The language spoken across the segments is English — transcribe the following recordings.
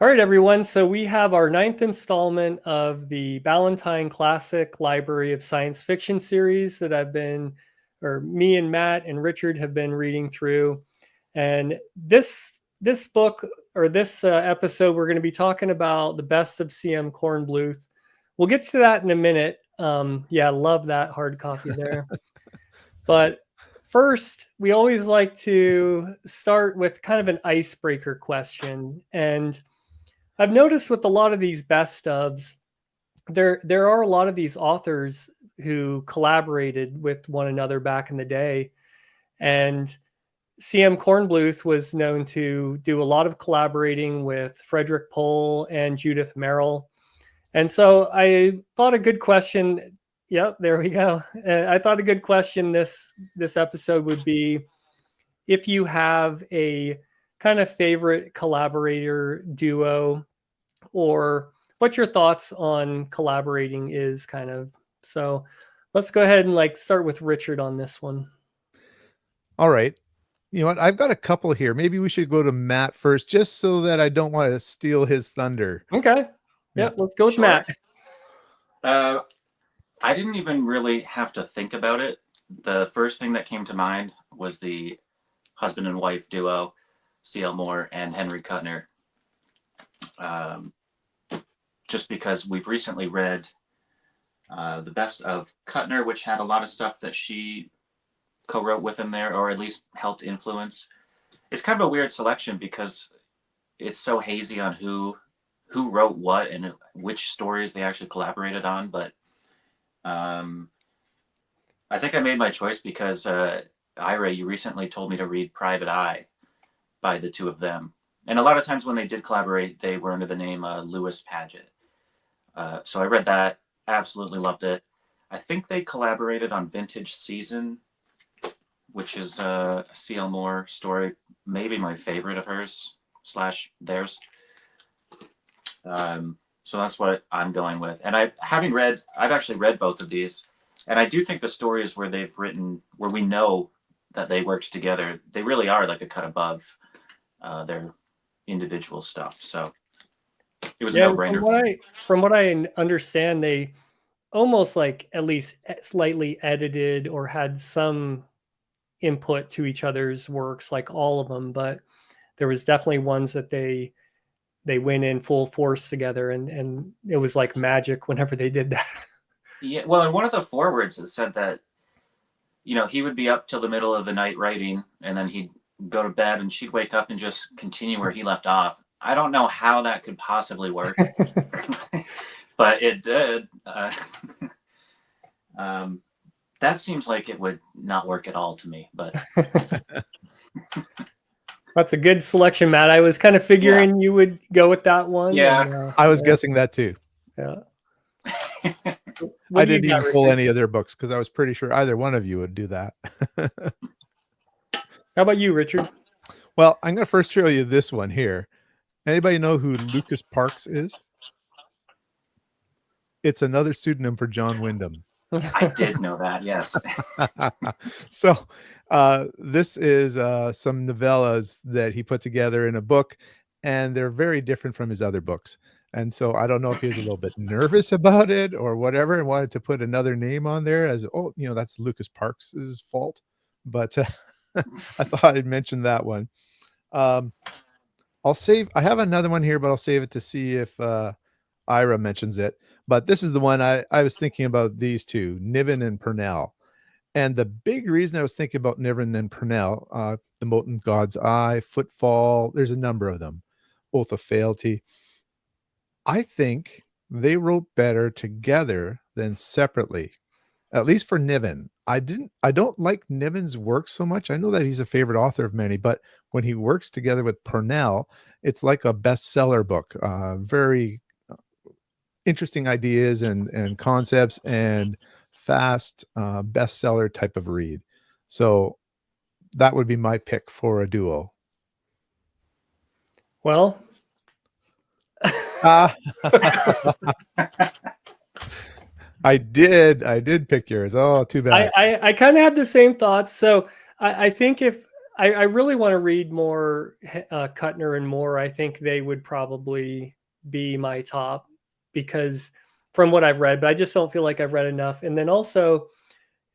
All right, everyone. So we have our 9th installment of the Ballantine Classic Library of Science Fiction series that me and Matt and Richard have been reading through. And this book or this episode, we're going to be talking about the best of C.M. Kornbluth. We'll get to that in a minute. Yeah, love that hard copy there. But first, we always like to start with kind of an icebreaker question. And I've noticed with a lot of these best ofs, there are a lot of these authors who collaborated with one another back in the day. And C.M. Kornbluth was known to do a lot of collaborating with Frederick Pohl and Judith Merrill. And so I thought a good question. Yep, there we go. I thought a good question this episode would be if you have a kind of favorite collaborator duo, or what your thoughts on collaborating is kind of. So let's go ahead and start with Richard on this one. All right. You know what? I've got a couple here. Maybe we should go to Matt first, just so that I don't want to steal his thunder. Okay. Yeah, let's go with Matt. I didn't even really have to think about it. The first thing that came to mind was the husband and wife duo, C.L. Moore and Henry Kuttner. Just because we've recently read the best of Kuttner, which had a lot of stuff that she co-wrote with him there, or at least helped influence. It's kind of a weird selection because it's so hazy on who wrote what and which stories they actually collaborated on. But I think I made my choice because Ira, you recently told me to read Private Eye by the two of them. And a lot of times when they did collaborate, they were under the name Lewis Paget. So I read that, absolutely loved it. I think they collaborated on Vintage Season, which is a C.L. Moore story, maybe my favorite of hers / theirs. So that's what I'm going with. And I've actually read both of these, and I do think the stories where we know that they worked together, they really are like a cut above their individual stuff. So it was a no-brainer. From what I understand, they almost at least slightly edited or had some input to each other's works, like all of them, but there was definitely ones that they went in full force together, and it was like magic whenever they did that. Yeah, well, in one of the forewords it said that, he would be up till the middle of the night writing, and then he'd go to bed and she'd wake up and just continue where he left off. I don't know how that could possibly work, but it did. That seems like it would not work at all to me, but that's a good selection, Matt. I was kind of figuring you would go with that one. Yeah, and, I was guessing that too. Yeah. I didn't even pull any of their books because I was pretty sure either one of you would do that. How about you, Richard? Well, I'm going to first show you this one here. Anybody know who Lucas Parks is? It's another pseudonym for John Wyndham. I did know that, yes. So this is some novellas that he put together in a book, and they're very different from his other books. And so I don't know if he was a little bit nervous about it or whatever and wanted to put another name on there as, that's Lucas Parks's fault. But I thought I'd mention that one. I have another one here, but I'll save it to see if Ira mentions it. But this is the one I was thinking about, these two, Niven and Purnell. And the big reason I was thinking about Niven and Purnell, The Molten God's Eye, Footfall, there's a number of them, Oath of Fealty. I think they wrote better together than separately, at least for Niven. I don't like Niven's work so much. I know that he's a favorite author of many, but when he works together with Purnell, it's like a bestseller book, very interesting ideas and concepts and fast bestseller type of read. So that would be my pick for a duo. Well, I did pick yours. Oh, too bad. I kind of had the same thoughts. So I think if I really want to read more Kuttner and Moore. I think they would probably be my top because from what I've read, but I just don't feel like I've read enough. And then also,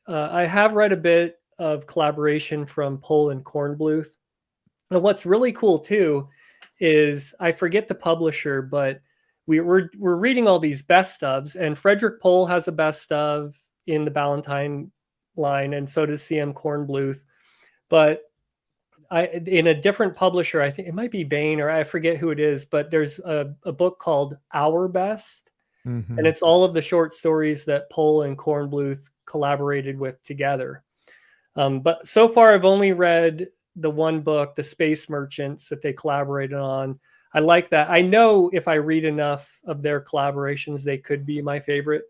I have read a bit of collaboration from Pohl and Kornbluth. And what's really cool too is I forget the publisher, but we're reading all these best ofs, and Frederick Pohl has a best of in the Ballantine line, and so does CM Kornbluth. But in a different publisher, I think it might be Bain or I forget who it is, but there's a book called Our Best, and it's all of the short stories that Pohl and Kornbluth collaborated with together. But so far, I've only read the one book, The Space Merchants, that they collaborated on. I like that. I know if I read enough of their collaborations, they could be my favorite.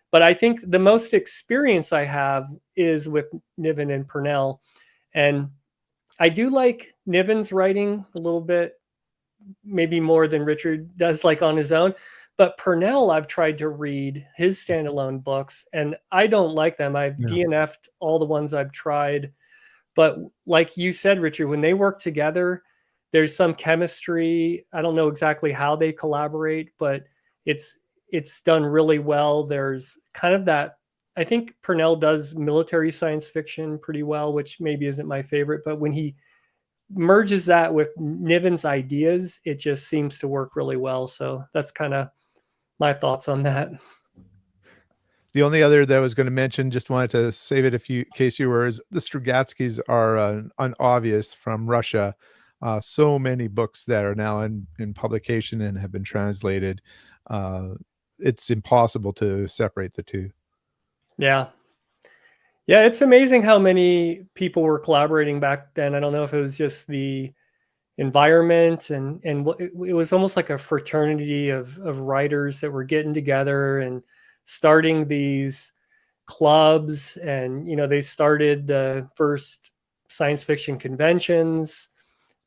But I think the most experience I have is with Niven and Purnell. And I do like Niven's writing a little bit, maybe more than Richard does like on his own. But Purnell, I've tried to read his standalone books, and I don't like them. I've DNF'd all the ones I've tried. But like you said, Richard, when they work together, there's some chemistry. I don't know exactly how they collaborate, but it's done really well. There's kind of that. I think Purnell does military science fiction pretty well, which maybe isn't my favorite. But when he merges that with Niven's ideas, it just seems to work really well. So that's kind of my thoughts on that. The only other that I was going to mention, just wanted to save it in case you were, is the Strugatskys are an obvious from Russia. So many books that are now in publication and have been translated. It's impossible to separate the two. Yeah. Yeah, it's amazing how many people were collaborating back then. I don't know if it was just the environment and it was almost like a fraternity of writers that were getting together and starting these clubs. And, they started the first science fiction conventions.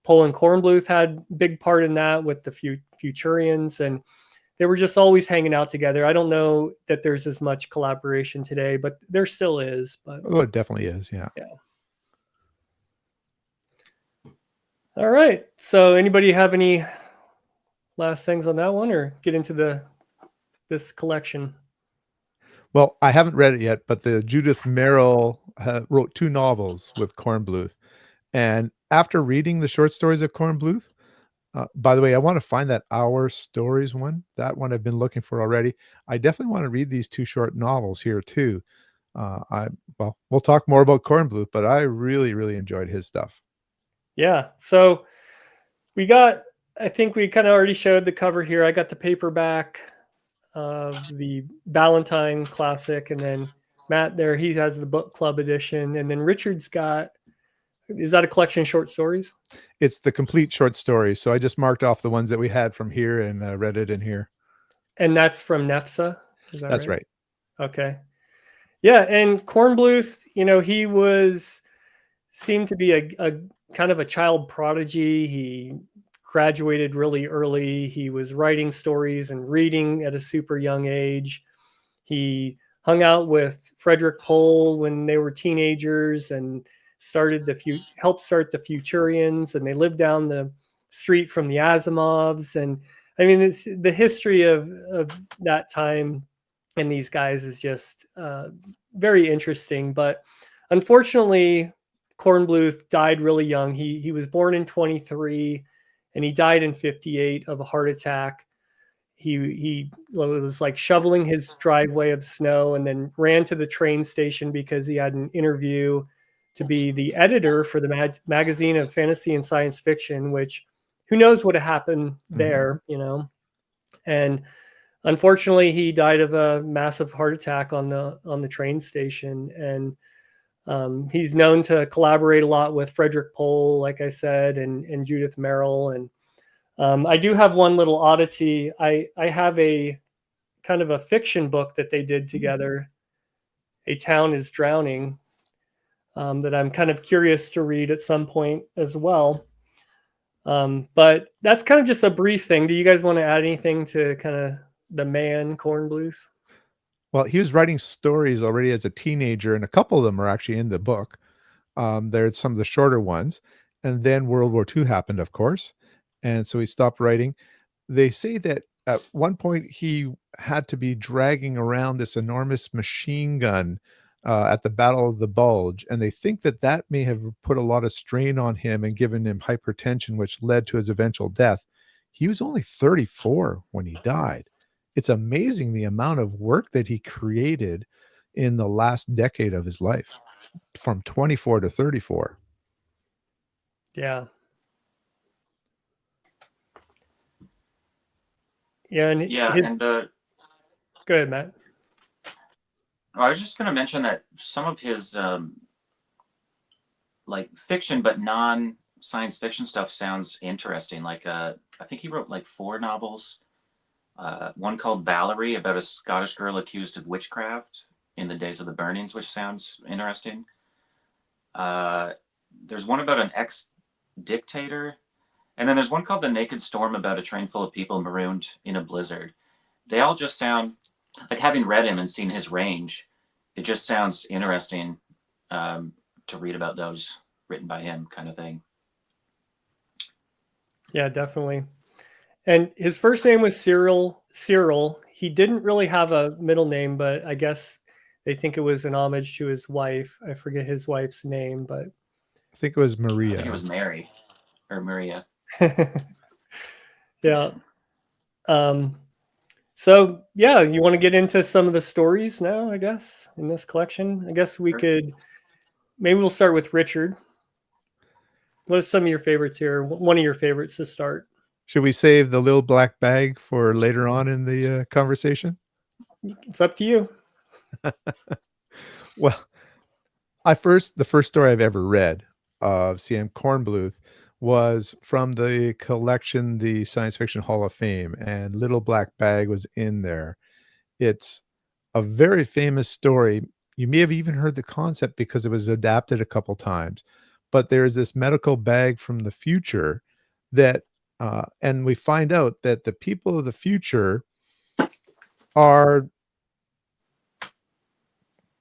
Pohl and Kornbluth had a big part in that with the Futurians, and they were just always hanging out together. I don't know that there's as much collaboration today, but there still is. But it definitely is. Yeah. All right. So anybody have any last things on that one, or get into this collection? Well, I haven't read it yet, but the Judith Merrill wrote 2 novels with Kornbluth. And after reading the short stories of Kornbluth, by the way, I want to find that Our Stories one. That one I've been looking for already. I definitely want to read these 2 short novels here too. We'll talk more about Kornbluth, but I really, really enjoyed his stuff. Yeah. So I think we kind of already showed the cover here. I got the paperback of the Ballantine classic, and then Matt there, he has the book club edition, and then Richard's got, is that a collection of short stories? It's the complete short story. So I just marked off the ones that we had from here and read it in here. And that's from NEFSA? That's right. Okay. Yeah, and Kornbluth, he seemed to be a kind of a child prodigy. He graduated really early. He was writing stories and reading at a super young age. He hung out with Frederick Pohl when they were teenagers and helped start the Futurians, and they lived down the street from the Asimovs. And I mean, it's the history of that time and these guys is just very interesting. But unfortunately, Kornbluth died really young. He was born in 23 and he died in 58 of a heart attack. He was like shoveling his driveway of snow and then ran to the train station because he had an interview to be the editor for the magazine of fantasy and science fiction, which who knows what happened there, And unfortunately, he died of a massive heart attack on the train station. And he's known to collaborate a lot with Frederick Pohl, like I said, and Judith Merrill. And I do have one little oddity. I have a kind of a fiction book that they did together, A Town is Drowning, that I'm kind of curious to read at some point as well. But that's kind of just a brief thing. Do you guys want to add anything to kind of the man Kornbluth? Well, he was writing stories already as a teenager, and a couple of them are actually in the book. There's some of the shorter ones. And then World War II happened, of course. And so he stopped writing. They say that at one point he had to be dragging around this enormous machine gun at the Battle of the Bulge. And they think that that may have put a lot of strain on him and given him hypertension, which led to his eventual death. He was only 34 when he died. It's amazing the amount of work that he created in the last decade of his life, from 24 to 34. Yeah. Yeah. And Yeah, and go ahead, Matt. I was just going to mention that some of his like fiction but non science fiction stuff sounds interesting. Like I think he wrote like 4 novels. One called Valerie, about a Scottish girl accused of witchcraft in the days of the burnings, which sounds interesting. There's one about an ex-dictator, and then there's one called The Naked Storm, about a train full of people marooned in a blizzard. They all just sound like, having read him and seen his range, it just sounds interesting to read about those written by him, kind of thing. Yeah, definitely. And his first name was Cyril. He didn't really have a middle name, but I guess they think it was an homage to his wife. I forget his wife's name, but I think it was I Maria. think it was Mary or Maria. Yeah. So yeah, you want to get into some of the stories now, I guess, in this collection? I guess we could, maybe we'll start with Richard. What are some of your favorites here? One of your favorites to start? Should we save the little black bag for later on in the conversation? It's up to you. Well, the first story I've ever read of C.M. Kornbluth was from the collection, the Science Fiction Hall of Fame, and Little Black Bag was in there. It's a very famous story. You may have even heard the concept because it was adapted a couple times. But there's this medical bag from the future that, and we find out that the people of the future are,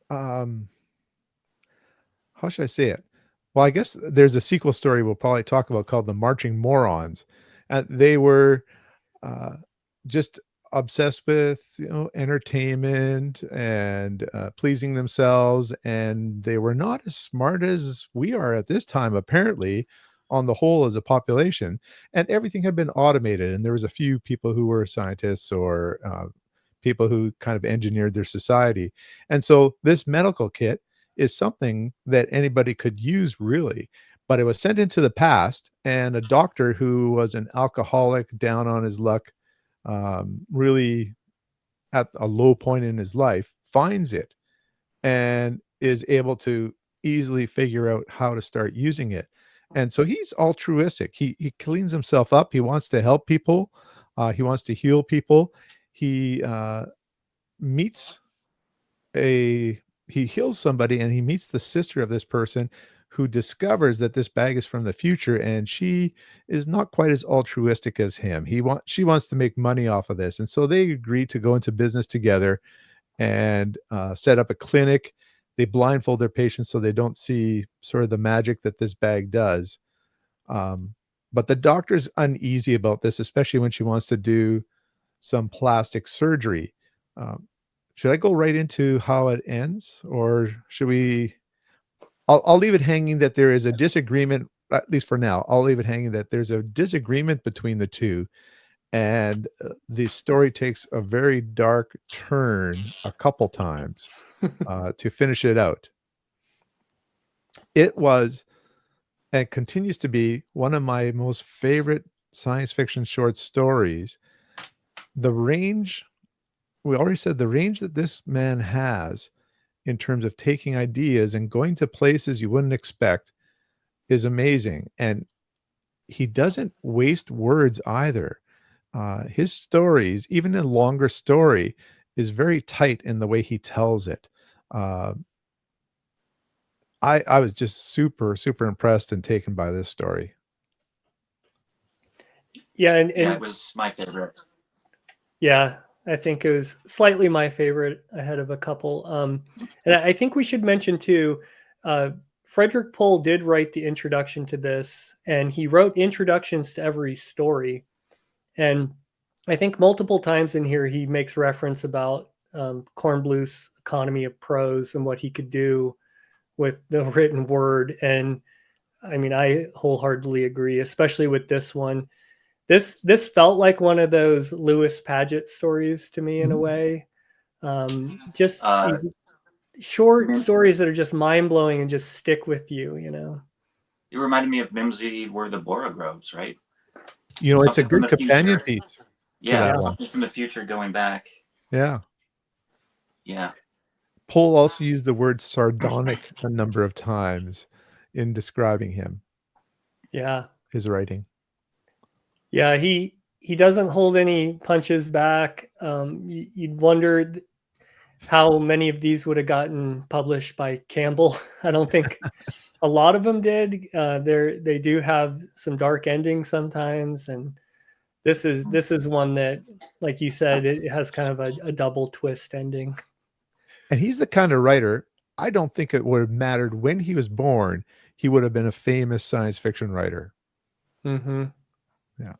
how should I say it? Well, I guess there's a sequel story we'll probably talk about called The Marching Morons. They were just obsessed with, entertainment and pleasing themselves, and they were not as smart as we are at this time, apparently, on the whole as a population. And everything had been automated, and there was a few people who were scientists or people who kind of engineered their society. And so this medical kit is something that anybody could use, really. But it was sent into the past, and a doctor who was an alcoholic, down on his luck, really at a low point in his life, finds it and is able to easily figure out how to start using it. And so he's altruistic. He cleans himself up. He wants to help people. He wants to heal people. He meets he heals somebody, and he meets the sister of this person, who discovers that this bag is from the future, and she is not quite as altruistic as him. She wants to make money off of this, and so they agree to go into business together and set up a clinic. They blindfold their patients so they don't see sort of the magic that this bag does. But the doctor's uneasy about this, especially when she wants to do some plastic surgery. Should I go right into how it ends, or should we? I'll leave it hanging that there is a disagreement, at least for now. I'll leave it hanging that there's a disagreement between the two, and the story takes a very dark turn a couple times to finish it out. It was, and continues to be, one of my most favorite science fiction short stories. The range, we already said, the range that this man has in terms of taking ideas and going to places you wouldn't expect is amazing. And he doesn't waste words either. His stories, even a longer story, is very tight in the way he tells it. I was just super, super impressed and taken by this story. Yeah, it was my favorite. Yeah, I think it was slightly my favorite, ahead of a couple. And I think we should mention too, Frederick Pohl did write the introduction to this, and he wrote introductions to every story. And I think multiple times in here he makes reference about Kornbluth's economy of prose and what he could do with the written word. And I mean, I wholeheartedly agree, especially with this one. This felt like one of those Lewis Paget stories to me in a way. Just these short stories that are just mind blowing and just stick with you. You know, it reminded me of Mimsy Were the Borogroves, right? You know, it's a Something from good the companion future. piece to Yeah, that Yeah. one. something from the future going back. Yeah. Yeah. Pohl also used the word sardonic a number of times in describing him, yeah, his writing. yeah. He doesn't hold any punches back. You'd wonder how many of these would have gotten published by Campbell. I don't think a lot of them did. They do have some dark endings sometimes, and this is one that, like you said, it has kind of a double twist ending. And he's the kind of writer, I don't think it would have mattered when he was born. He would have been a famous science fiction writer. Mm-hmm. Yeah.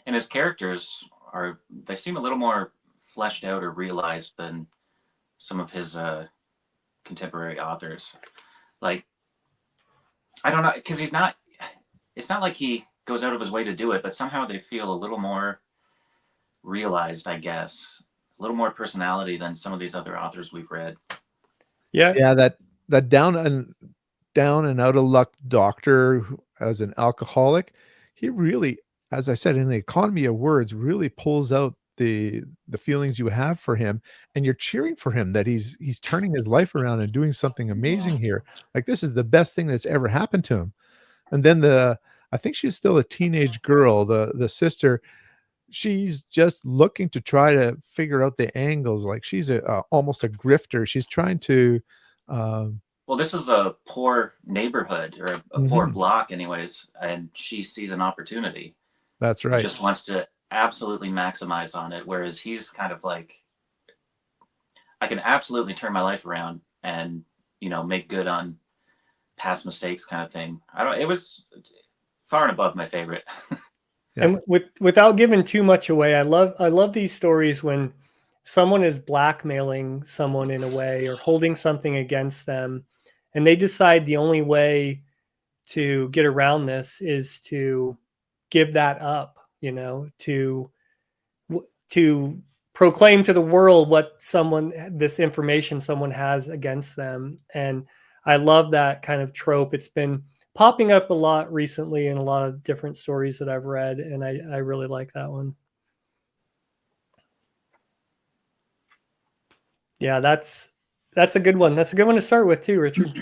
And his characters they seem a little more fleshed out or realized than some of his contemporary authors. Like, I don't know, because it's not like he goes out of his way to do it, but somehow they feel a little more realized, I guess, a little more personality than some of these other authors we've read. Yeah. Yeah, that down and out of luck doctor as an alcoholic, he really, as I said, in the economy of words, really pulls out the feelings you have for him, and you're cheering for him that he's turning his life around and doing something amazing here. Like, this is the best thing that's ever happened to him. And then I think she's still a teenage girl, the sister, she's just looking to try to figure out the angles. Like, she's almost a grifter. She's trying to um, Well, this is a poor neighborhood or a poor mhm, block, anyways, and she sees an opportunity that's and right. just wants to absolutely maximize on it. Whereas he's kind of like, I can absolutely turn my life around and make good on past mistakes, kind of thing. I don't. It was far and above my favorite. Yeah. And without giving too much away, I love these stories when someone is blackmailing someone in a way or holding something against them, and they decide the only way to get around this is to give that up, you know, to proclaim to the world what this information someone has against them. And I love that kind of trope. It's been popping up a lot recently in a lot of different stories that I've read, and I really like that one. Yeah, that's a good one. That's a good one to start with too, Richard.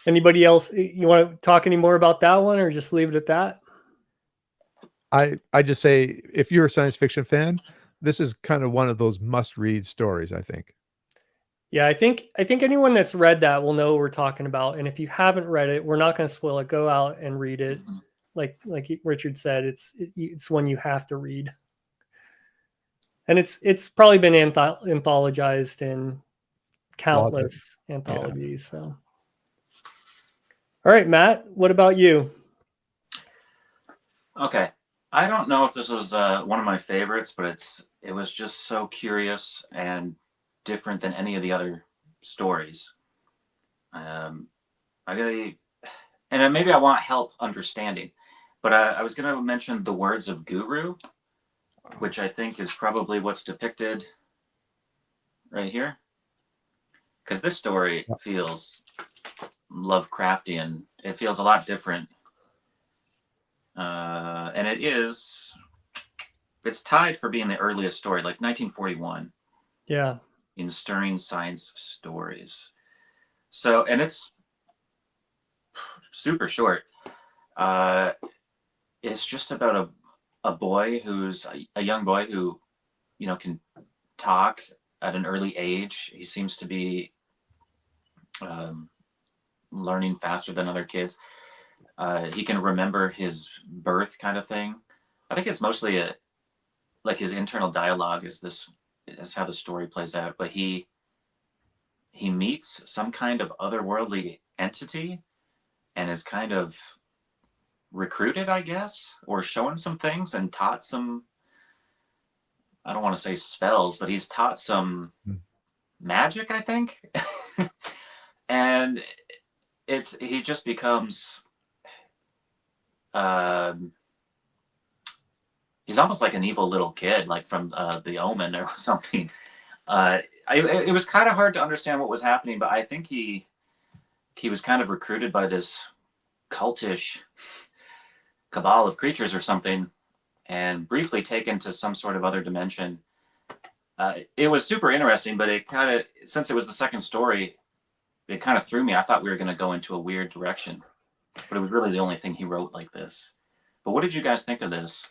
Anybody else, you want to talk any more about that one, or just leave it at that? I just say, if you're a science fiction fan, this is kind of one of those must-read stories, I think. Yeah, I think anyone that's read that will know what we're talking about. And if you haven't read it, we're not going to spoil it. Go out and read it. Like Richard said, it's one you have to read. And it's probably been anthologized in countless anthologies. So, all right, Matt, what about you? Okay, I don't know if this was one of my favorites, but it was just so curious and different than any of the other stories. Um, I gotta, and maybe I want help understanding, but I was gonna mention the words of Guru, which I think is probably what's depicted right here, because this story feels Lovecraftian. It feels a lot different, and it's tied for being the earliest story, like 1941. Yeah. In Stirring Science Stories. So, and it's super short. Uh, it's just about a boy who's a young boy who, can talk at an early age. He seems to be um, learning faster than other kids. He can remember his birth, kind of thing. I think it's mostly like his internal dialogue is how the story plays out. But he meets some kind of otherworldly entity and is kind of recruited, I guess, or shown some things and taught some, I don't want to say spells, but he's taught some magic, I think. And he just becomes he's almost like an evil little kid, like from The Omen or something. It was kind of hard to understand what was happening, but I think he was kind of recruited by this cultish cabal of creatures or something, and briefly taken to some sort of other dimension. It was super interesting, but it kind of, since it was the second story, it kind of threw me. I thought we were going to go into a weird direction, but it was really the only thing he wrote like this. But what did you guys think of this?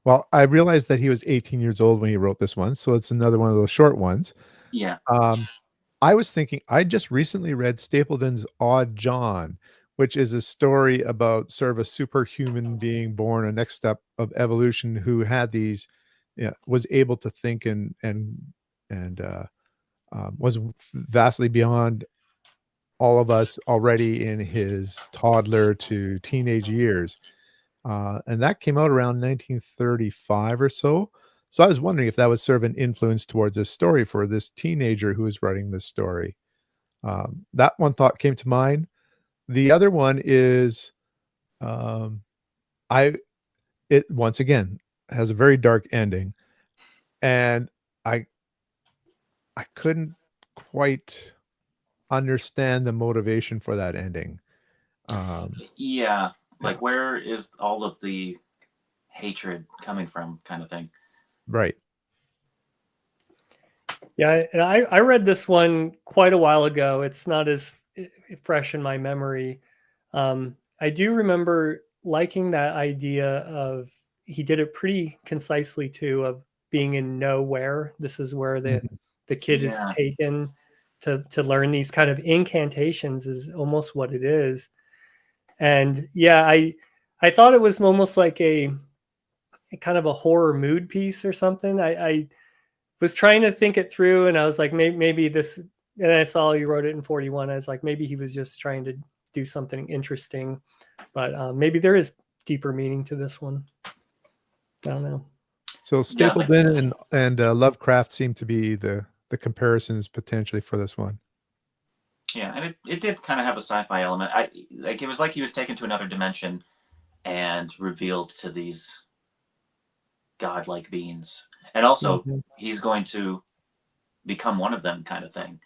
Well, I realized that he was 18 years old when he wrote this one, so it's another one of those short ones. Yeah. I was thinking, I just recently read Stapleton's Odd John, which is a story about sort of a superhuman being born, a next step of evolution, who had these, was able to think and was vastly beyond all of us already in his toddler to teenage years. And that came out around 1935 or so. So I was wondering if that was sort of an influence towards this story for this teenager who was writing this story. That one thought came to mind. The other one is, it once again has a very dark ending, and I couldn't quite understand the motivation for that ending. Yeah, like where is all of the hatred coming from, kind of thing. Right. Yeah, and I read this one quite a while ago. It's not as fresh in my memory. I do remember liking that idea of, he did it pretty concisely too, of being in nowhere. This is where the kid is Yeah. taken to learn these kind of incantations, is almost what it is. And yeah, I thought it was almost like a kind of a horror mood piece or something. I was trying to think it through, and I was like, maybe this, and I saw you wrote it in 41. I was like, maybe he was just trying to do something interesting, but maybe there is deeper meaning to this one. I don't know. So Stapleton and Lovecraft seem to be the comparisons potentially for this one. Yeah, and it did kind of have a sci-fi element. It was like he was taken to another dimension and revealed to these godlike beings. And also he's going to become one of them, kind of thing.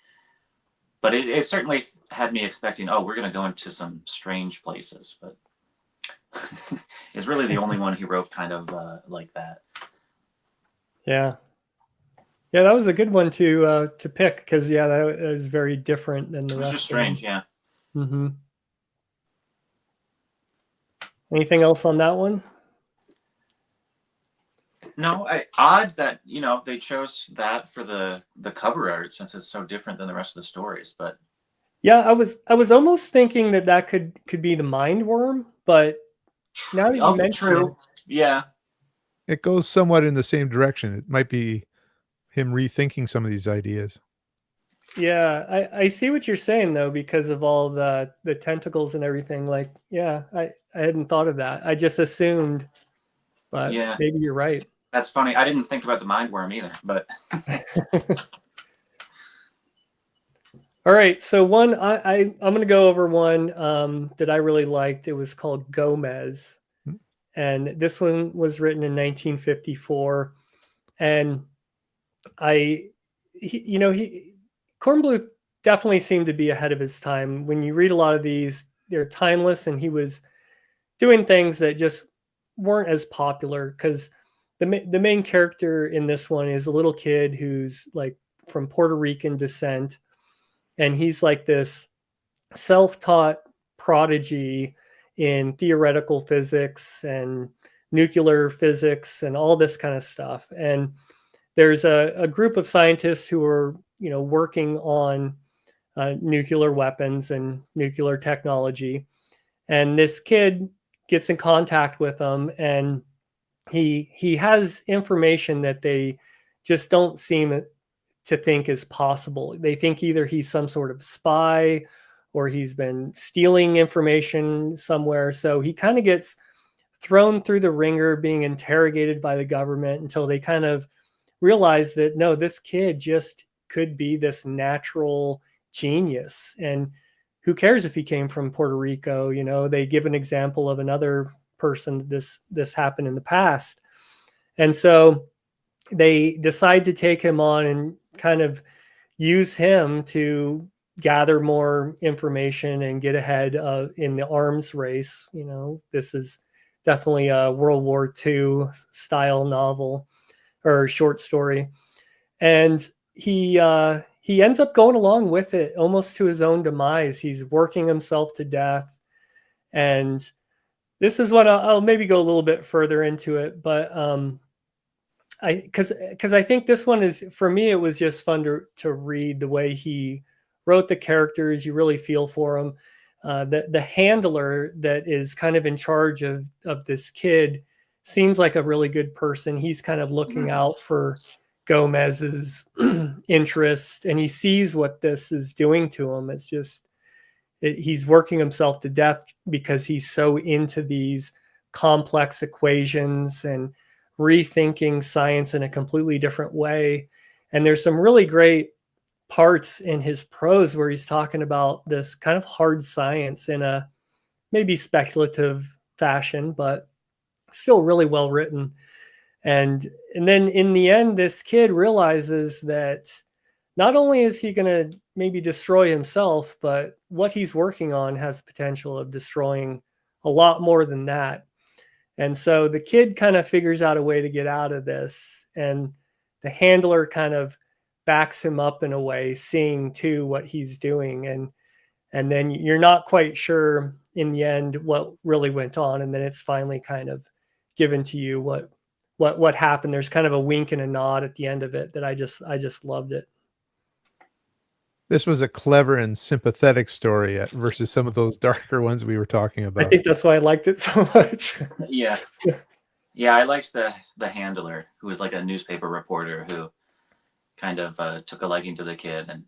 But it certainly had me expecting, oh, we're going to go into some strange places, but it's really the only one he wrote kind of like that. Yeah. Yeah, that was a good one to pick, because that is very different than the rest. It was just strange, yeah. Mm-hmm. Anything else on that one? No, odd that they chose that for the cover art, since it's so different than the rest of the stories. But yeah, I was almost thinking that could be the mind worm, but now that you mention it, yeah, it goes somewhat in the same direction. It might be him rethinking some of these ideas. Yeah, I see what you're saying though, because of all the tentacles and everything. Like, yeah, I hadn't thought of that. I just assumed, but yeah, maybe you're right. That's funny. I didn't think about the mind worm either, but. All right, so one I'm going to go over one that I really liked. It was called Gomez, and this one was written in 1954, and Kornbluth definitely seemed to be ahead of his time. When you read a lot of these, they're timeless, and he was doing things that just weren't as popular, because the main character in this one is a little kid who's like from Puerto Rican descent, and he's like this self-taught prodigy in theoretical physics and nuclear physics and all this kind of stuff. And there's a group of scientists who are working on nuclear weapons and nuclear technology, and this kid gets in contact with them, and he has information that they just don't seem to think is possible. They think either he's some sort of spy or he's been stealing information somewhere. So he kind of gets thrown through the ringer, being interrogated by the government until they kind of realize that no, this kid just could be this natural genius. And who cares if he came from Puerto Rico? You know, they give an example of another person this happened in the past. And so they decide to take him on and kind of use him to gather more information and get ahead in the arms race. You know, this is definitely a World War II style novel or short story. And he ends up going along with it almost to his own demise. He's working himself to death. And this is what I'll maybe go a little bit further into it, but because I think this one is, for me, it was just fun to read the way he wrote the characters. You really feel for them. The handler that is kind of in charge of this kid seems like a really good person. He's kind of looking out for Gomez's interest, and he sees what this is doing to him. It's just he's working himself to death because he's so into these complex equations and rethinking science in a completely different way. And there's some really great parts in his prose where he's talking about this kind of hard science in a maybe speculative fashion, but still really well written. And then in the end, this kid realizes that not only is he going to maybe destroy himself, but what he's working on has the potential of destroying a lot more than that. And so the kid kind of figures out a way to get out of this, and the handler kind of backs him up in a way, seeing too what he's doing. And then you're not quite sure in the end what really went on. And then it's finally kind of given to you what happened. There's kind of a wink and a nod at the end of it that I just loved it. This was a clever and sympathetic story versus some of those darker ones we were talking about. I think that's why I liked it so much. Yeah. Yeah, I liked the handler, who was like a newspaper reporter who kind of took a liking to the kid, and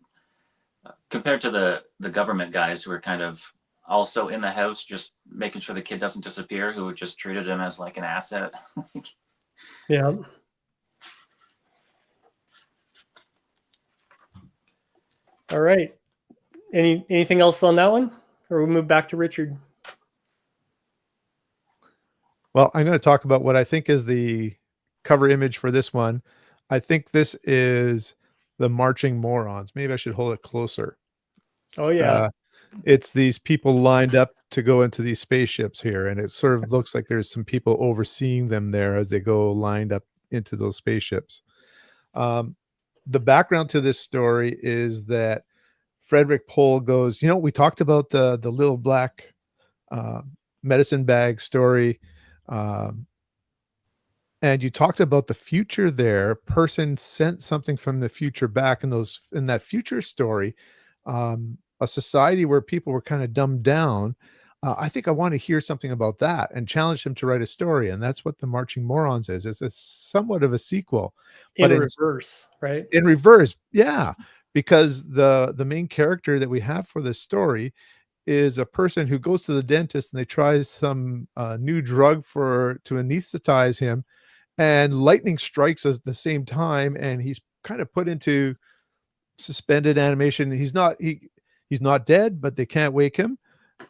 compared to the government guys who were kind of also in the house just making sure the kid doesn't disappear, who just treated him as like an asset. Yeah. All right. Anything else on that one, or we move back to Richard? Well, I'm going to talk about what I think is the cover image for this one. I think this is the Marching Morons. Maybe I should hold it closer. Oh yeah. It's these people lined up to go into these spaceships here, and it sort of looks like there's some people overseeing them there as they go lined up into those spaceships. The background to this story is that Frederick Pohl goes, you know, we talked about the little black medicine bag story, and you talked about the future there. Person sent something from the future back in that future story, a society where people were kind of dumbed down. I think I want to hear something about that, and challenge him to write a story. And that's what the Marching Morons is. It's somewhat of a sequel, but in reverse, right? in reverse. Yeah. Because the main character that we have for this story is a person who goes to the dentist, and they try some new drug to anesthetize him, and lightning strikes at the same time, and he's kind of put into suspended animation. He's not dead, but they can't wake him.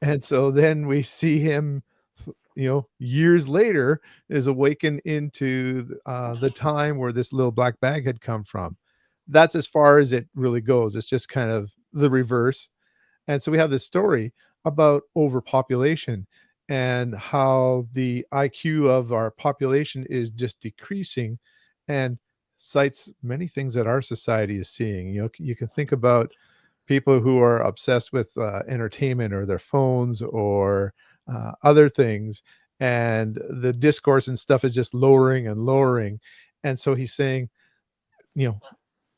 And so then we see him, years later, is awakened into the time where this little black bag had come from. That's as far as it really goes. It's just kind of the reverse. And so we have this story about overpopulation and how the IQ of our population is just decreasing, and cites many things that our society is seeing. You can think about people who are obsessed with entertainment or their phones or other things, and the discourse and stuff is just lowering and lowering. And so he's saying,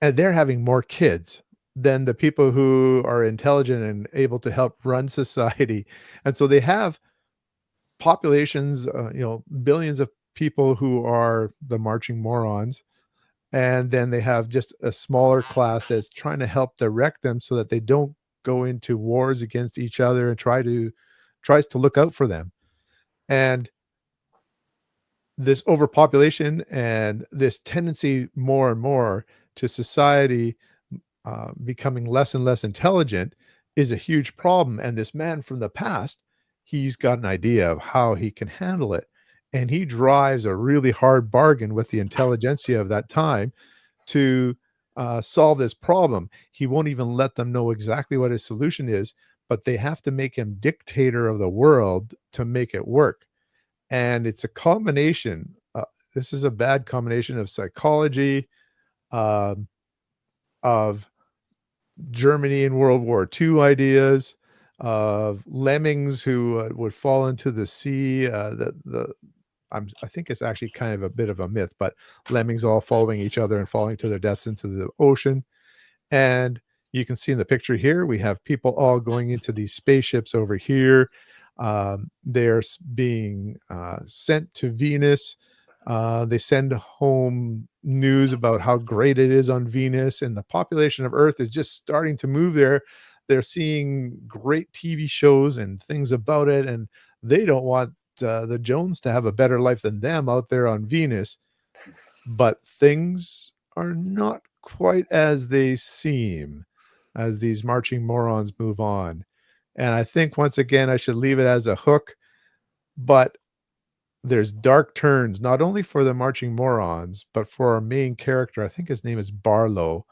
and they're having more kids than the people who are intelligent and able to help run society. And so they have populations, billions of people who are the Marching Morons. And then they have just a smaller class that's trying to help direct them so that they don't go into wars against each other and tries to look out for them. And this overpopulation and this tendency more and more to society becoming less and less intelligent is a huge problem. And this man from the past, he's got an idea of how he can handle it. And he drives a really hard bargain with the intelligentsia of that time to solve this problem. He won't even let them know exactly what his solution is, but they have to make him dictator of the world to make it work. And it's a combination. This is a bad combination of psychology, of Germany in World War II ideas, of lemmings who would fall into the sea. I think it's actually kind of a bit of a myth, but lemmings all following each other and falling to their deaths into the ocean. And you can see in the picture here, we have people all going into these spaceships over here. They're being sent to Venus. They send home news about how great it is on Venus, and the population of Earth is just starting to move there. They're seeing great TV shows and things about it, and they don't want the Jones to have a better life than them out there on Venus. But things are not quite as they seem as these marching morons move on. And I think, once again, I should leave it as a hook, but there's dark turns, not only for the marching morons, but for our main character. I think his name is Barlow,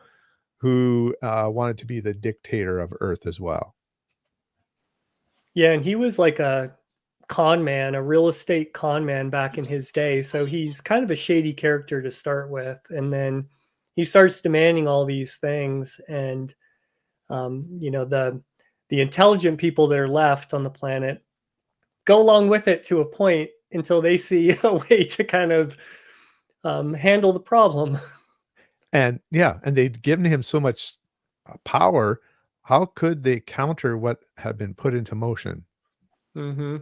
who wanted to be the dictator of Earth as well. Yeah, and he was like a con man, a real estate con man back in his day. So he's kind of a shady character to start with. And then he starts demanding all these things. And, the intelligent people that are left on the planet go along with it to a point until they see a way to kind of handle the problem. And and they'd given him so much power. How could they counter what had been put into motion? Mm-hmm.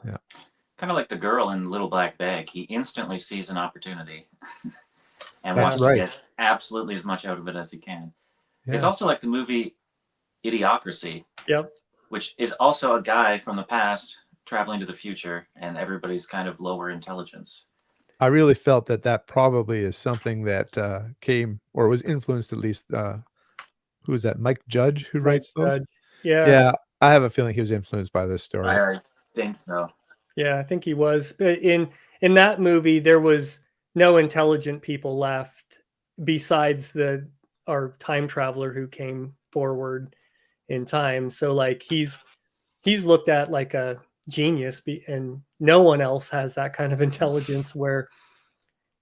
Yeah. Kind of like the girl in Little Black Bag. He instantly sees an opportunity and That's wants right. to get absolutely as much out of it as he can. Yeah. It's also like the movie Idiocracy, Yep. which is also a guy from the past traveling to the future, and everybody's kind of lower intelligence. I really felt that probably is something that came or was influenced, at least. Who is that? Mike Judge, who Mike writes those? Judge. Yeah. Yeah, I have a feeling he was influenced by this story. I think so. Yeah, I think he was. But in that movie, there was no intelligent people left besides our time traveler who came forward in time. So like he's looked at like a genius, and no one else has that kind of intelligence. Where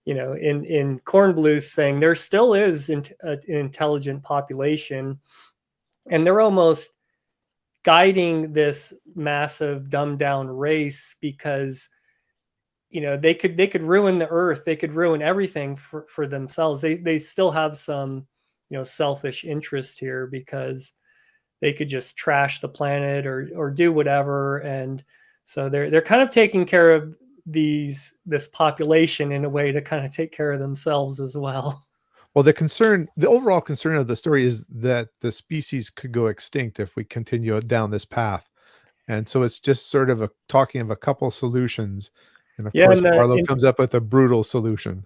in Kornbluth saying there still is an intelligent population, and they're almost guiding this massive dumbed down race because they could ruin the earth, they could ruin everything for themselves. They still have some selfish interest here because they could just trash the planet or do whatever. And so they're kind of taking care of this population in a way to kind of take care of themselves as well. Well, the overall concern of the story is that the species could go extinct if we continue down this path. And so it's just sort of talking of a couple solutions. And of course, Barlow comes up with a brutal solution.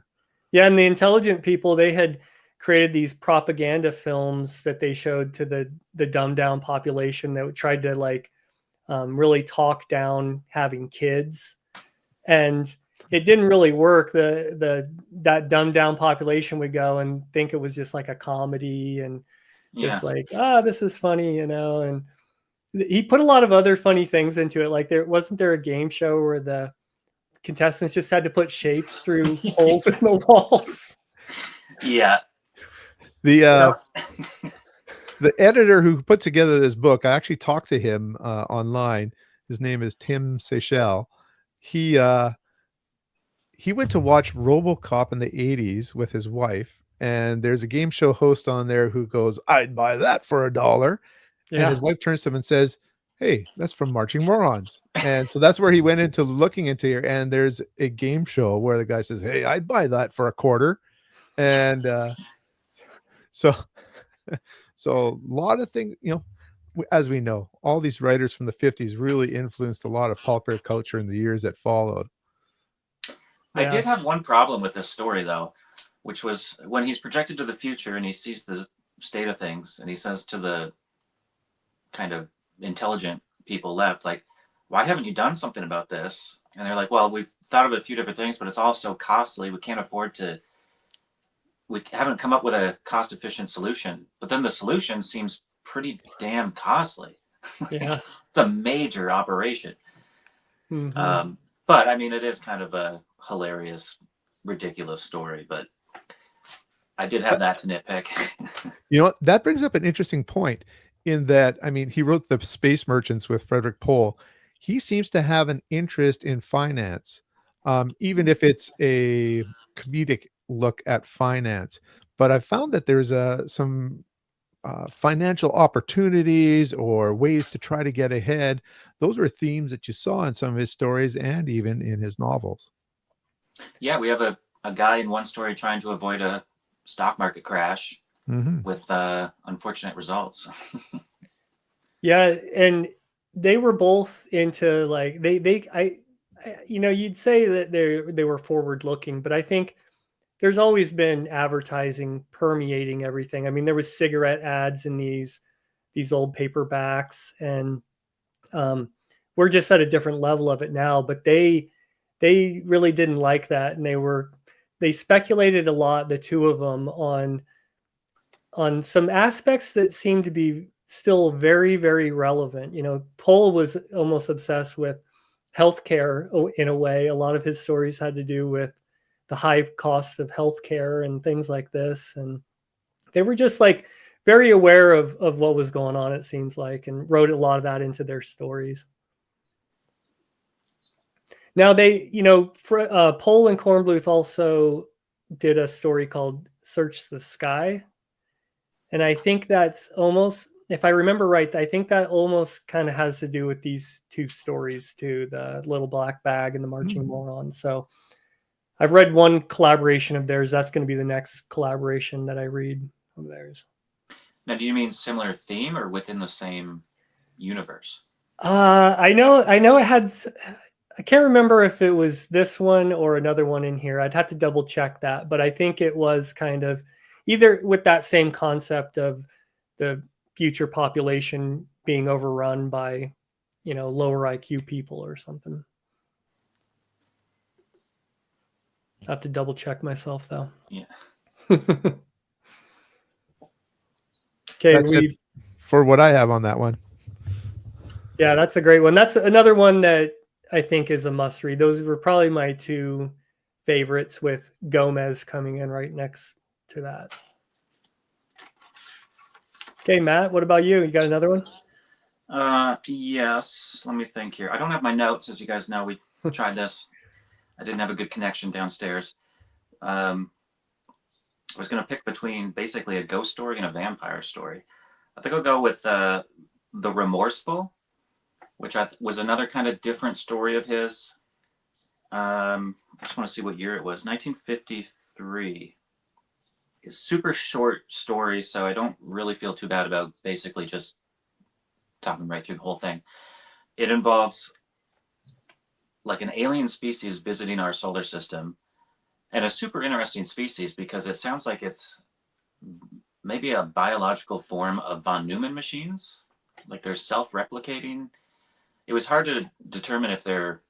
Yeah, and the intelligent people, they had created these propaganda films that they showed to the dumbed down population that tried to really talk down having kids. And it didn't really work. That dumbed down population would go and think it was just like a comedy and just this is funny, and he put a lot of other funny things into it. Like there a game show where the contestants just had to put shapes through holes in the walls. Yeah. The editor who put together this book, I actually talked to him online. His name is Tim Seychelles. He went to watch RoboCop in the 80s with his wife, and there's a game show host on there who goes, "I'd buy that for $1." Yeah. And his wife turns to him and says, "Hey, that's from Marching Morons." And so that's where he went into looking into here. And there's a game show where the guy says, "Hey, I'd buy that for $0.25." And so so a lot of things, as we know, all these writers from the 50s really influenced a lot of popular culture in the years that followed. I Yeah. did have one problem with this story though, which was when he's projected to the future and he sees the state of things, and he says to the kind of intelligent people left, like, why haven't you done something about this? And they're like, well, we've thought of a few different things, but it's all so costly. We can't afford to, we haven't come up with a cost efficient solution. But then the solution seems pretty damn costly. Yeah. It's a major operation. Hmm. But I mean, it is kind of a hilarious, ridiculous story. But I did have that to nitpick. That brings up an interesting point in that, I mean, he wrote The Space Merchants with Frederick Pohl. He seems to have an interest in finance, even if it's a comedic look at finance. But I found that there's some financial opportunities or ways to try to get ahead. Those are themes that you saw in some of his stories and even in his novels. Yeah, we have a guy in one story trying to avoid a stock market crash Hmm. with unfortunate results. Yeah, and they were both into like you'd say that they were forward looking, but I think there's always been advertising permeating everything. I mean, there was cigarette ads in these old paperbacks, and um, we're just at a different level of it now. But they really didn't like that, and they speculated a lot, the two of them, on some aspects that seem to be still very, very relevant. Pohl was almost obsessed with healthcare in a way. A lot of his stories had to do with the high cost of healthcare and things like this. And they were just like very aware of what was going on, it seems like, and wrote a lot of that into their stories. Now Pohl and Kornbluth also did a story called Search the Sky. And I think that's almost, if I remember right, I think that almost kind of has to do with these two stories too, the Little Black Bag and the Marching Moron. So I've read one collaboration of theirs. That's going to be the next collaboration that I read of theirs. Now, do you mean similar theme or within the same universe? I know it had, I can't remember if it was this one or another one in here. I'd have to double check that, but I think it was kind of either with that same concept of the future population being overrun by, lower IQ people or something. I have to double check myself though. Yeah. Okay, That's it for what I have on that one. Yeah, that's a great one. That's another one that I think is a must read. Those were probably my two favorites, with Gomez coming in right next to that. Okay, Matt, what about you? You got another one? Yes. Let me think here. I don't have my notes, as you guys know. We tried this. I didn't have a good connection downstairs. I was going to pick between basically a ghost story and a vampire story. I think I'll go with The Remorseful, which was another kind of different story of his. I just want to see what year it was. 1953. It's super short story, so I don't really feel too bad about basically just talking right through the whole thing. It involves like an alien species visiting our solar system, and a super interesting species because it sounds like it's maybe a biological form of von Neumann machines. Like they're self-replicating. It was hard to determine if they're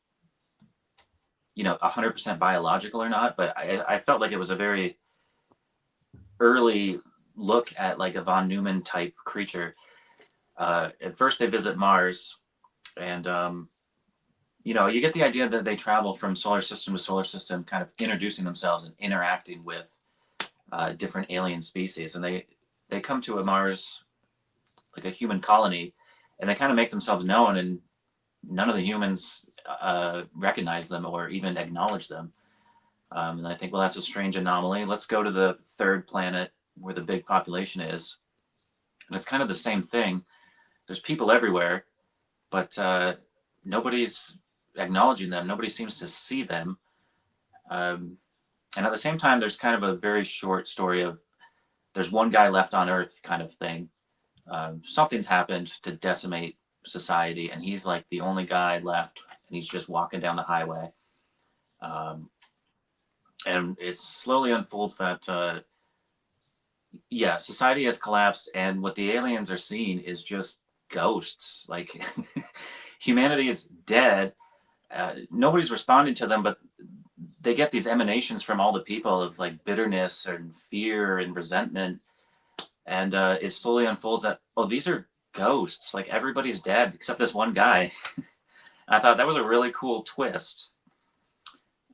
100% biological or not, but I felt like it was a very early look at like a von Neumann type creature. At first they visit Mars, and you get the idea that they travel from solar system to solar system, kind of introducing themselves and interacting with different alien species. And they come to a Mars, like a human colony, and they kind of make themselves known, and none of the humans recognize them or even acknowledge them. And I think, well, that's a strange anomaly. Let's go to the third planet where the big population is. And it's kind of the same thing. There's people everywhere, but nobody's acknowledging them. Nobody seems to see them. And at the same time, there's kind of a very short story of there's one guy left on Earth kind of thing. Something's happened to decimate society, and he's like the only guy left, and he's just walking down the highway. And it slowly unfolds that, yeah, society has collapsed, and what the aliens are seeing is just ghosts. Like humanity is dead. Nobody's responding to them, but they get these emanations from all the people of like bitterness and fear and resentment, and it slowly unfolds that, oh, these are ghosts. Like everybody's dead except this one guy. I thought that was a really cool twist.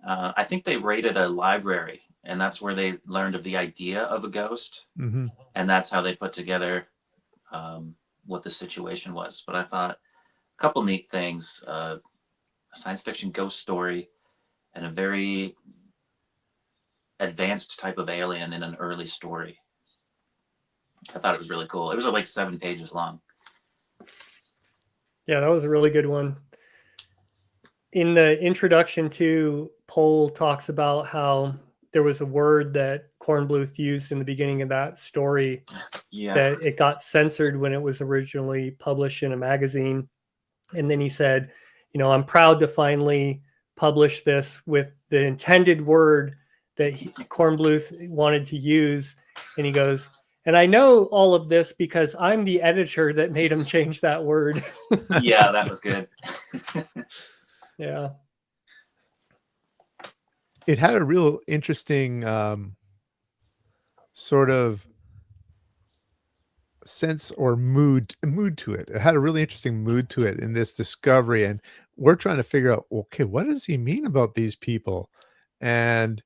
I think they raided a library, and that's where they learned of the idea of a ghost, Mm-hmm. and that's how they put together what the situation was. But I thought a couple neat things: a science fiction ghost story, and a very advanced type of alien in an early story. I thought it was really cool. It was like 7 pages long. Yeah, that was a really good one. In the introduction to, Pohl talks about how there was a word that Kornbluth used in the beginning of that story Yeah. that it got censored when it was originally published in a magazine. And then he said, I'm proud to finally publish this with the intended word that Kornbluth wanted to use. And he goes, and I know all of this because I'm the editor that made him change that word. Yeah, that was good. Yeah. It had a real interesting sort of sense or mood to it. It had a really interesting mood to it in this discovery, and we're trying to figure out, okay, what does he mean about these people? And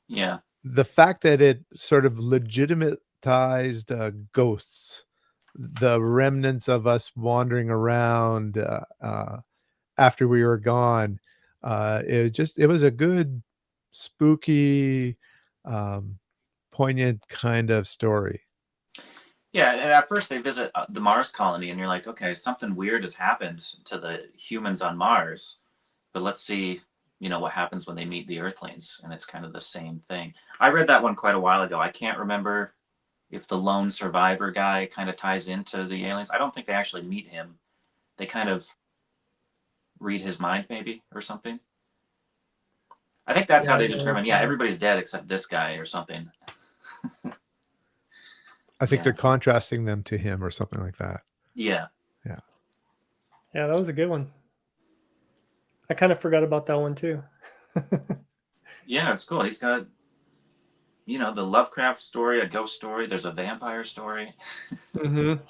Yeah. the fact that it sort of legitimatized ghosts, the remnants of us wandering around after we were gone, it was a good, spooky, poignant kind of story. Yeah, and at first they visit the Mars colony, and you're like, okay, something weird has happened to the humans on Mars, but let's see, what happens when they meet the Earthlings, and it's kind of the same thing. I read that one quite a while ago. I can't remember if the lone survivor guy kind of ties into the aliens. I don't think they actually meet him. They kind of read his mind, maybe, or something. I think that's how they determine, yeah, everybody's dead except this guy or something. I think Yeah. they're contrasting them to him or something like that. Yeah. Yeah. Yeah, that was a good one. I kind of forgot about that one too. Yeah, it's cool. He's got, the Lovecraft story, a ghost story. There's a vampire story. Mm-hmm.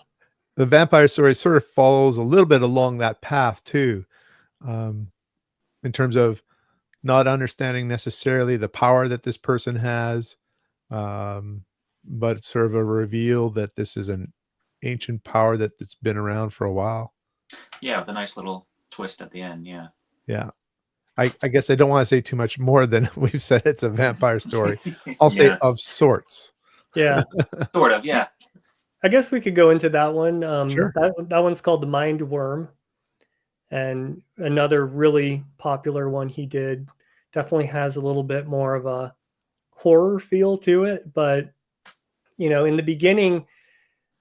The vampire story sort of follows a little bit along that path too, in terms of not understanding necessarily the power that this person has, but it's sort of a reveal that this is an ancient power that's been around for a while. Yeah, the nice little twist at the end. Yeah. Yeah. I guess I don't want to say too much more than we've said. It's a vampire story. I'll say of sorts. Yeah. Sort of, yeah. I guess we could go into that one. Sure. That one's called The Mind Worm. And another really popular one he did, definitely has a little bit more of a horror feel to it. But, in the beginning,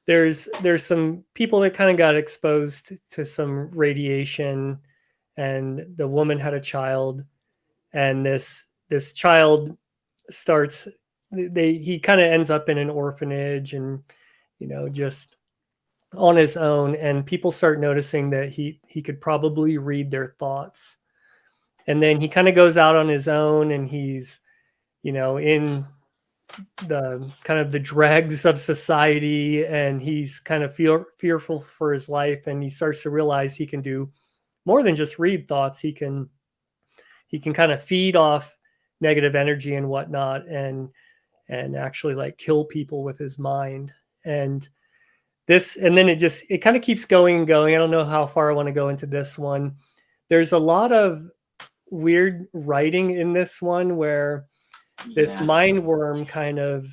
there's some people that kind of got exposed to some radiation, and the woman had a child, and this child starts, he kind of ends up in an orphanage, and just on his own, and people start noticing that he could probably read their thoughts. And then he kind of goes out on his own, and he's in the kind of the dregs of society, and he's kind of fearful for his life, and he starts to realize he can do more than just read thoughts. He can kind of feed off negative energy and whatnot, and actually like kill people with his mind. And then it kind of keeps going and going. I don't know how far I want to go into this one. There's a lot of weird writing in this one where this mind worm kind of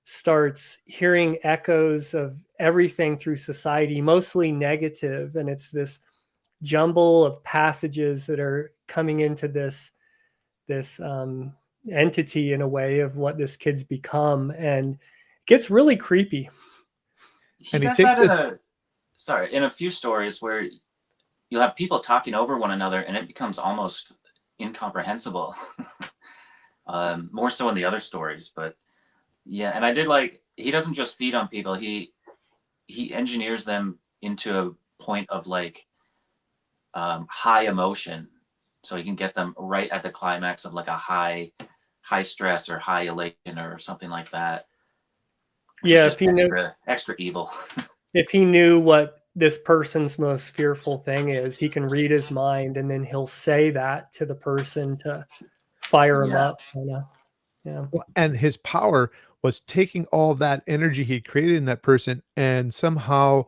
starts hearing echoes of everything through society, mostly negative. And it's this jumble of passages that are coming into this entity in a way of what this kid's become, and it gets really creepy. He And he does takes that this. in a few stories where you'll have people talking over one another and it becomes almost incomprehensible. More so in the other stories, but yeah. And I did like, he doesn't just feed on people, he engineers them into a point of like high emotion, so he can get them right at the climax of like a high stress or high elation or something like that, which Yeah, is just extra evil. if he knew what this person's most fearful thing is, he can read his mind, and then he'll say that to the person to fire him Yeah. up. Yeah. And his power was taking all that energy he created in that person and somehow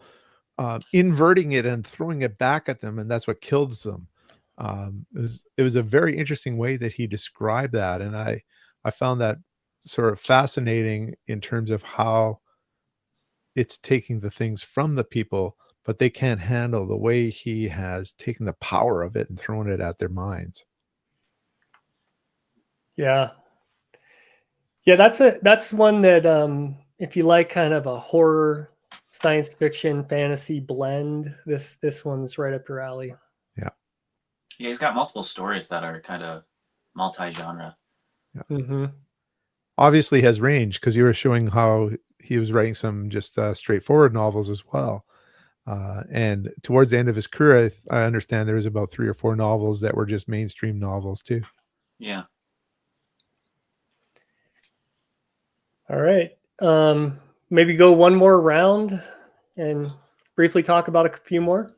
inverting it and throwing it back at them, and that's what kills them. It was a very interesting way that he described that, and I found that sort of fascinating in terms of how it's taking the things from the people, but they can't handle the way he has taken the power of it and thrown it at their minds. Yeah. That's one that if you like kind of a horror, science fiction, fantasy blend, this one's right up your alley. Yeah. Yeah, he's got multiple stories that are kind of multi-genre. Yeah. Mm-hmm. Obviously has range, because you were showing how he was writing some just straightforward novels as well. And towards the end of his career, I understand there was about 3 or 4 novels that were just mainstream novels too. Yeah. All right. Maybe go one more round and briefly talk about a few more.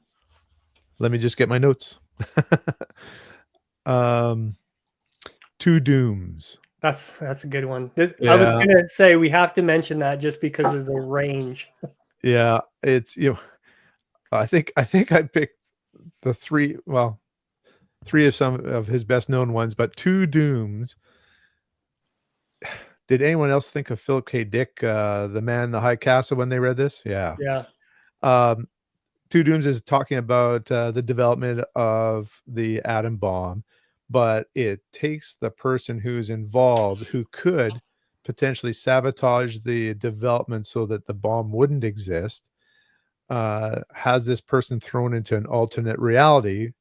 Let me just get my notes. Two Dooms. That's a good one. I was Yeah. gonna say we have to mention that just because of the range. Yeah. It's, I think I picked the 3, well, 3 of some of his best known ones, but Two Dooms. Did anyone else think of Philip K. Dick, The Man in the High Castle, when they read this? Yeah. Yeah. Um, Two Dooms is talking about the development of the atom bomb, but it takes the person who's involved, who could potentially sabotage the development so that the bomb wouldn't exist, has this person thrown into an alternate reality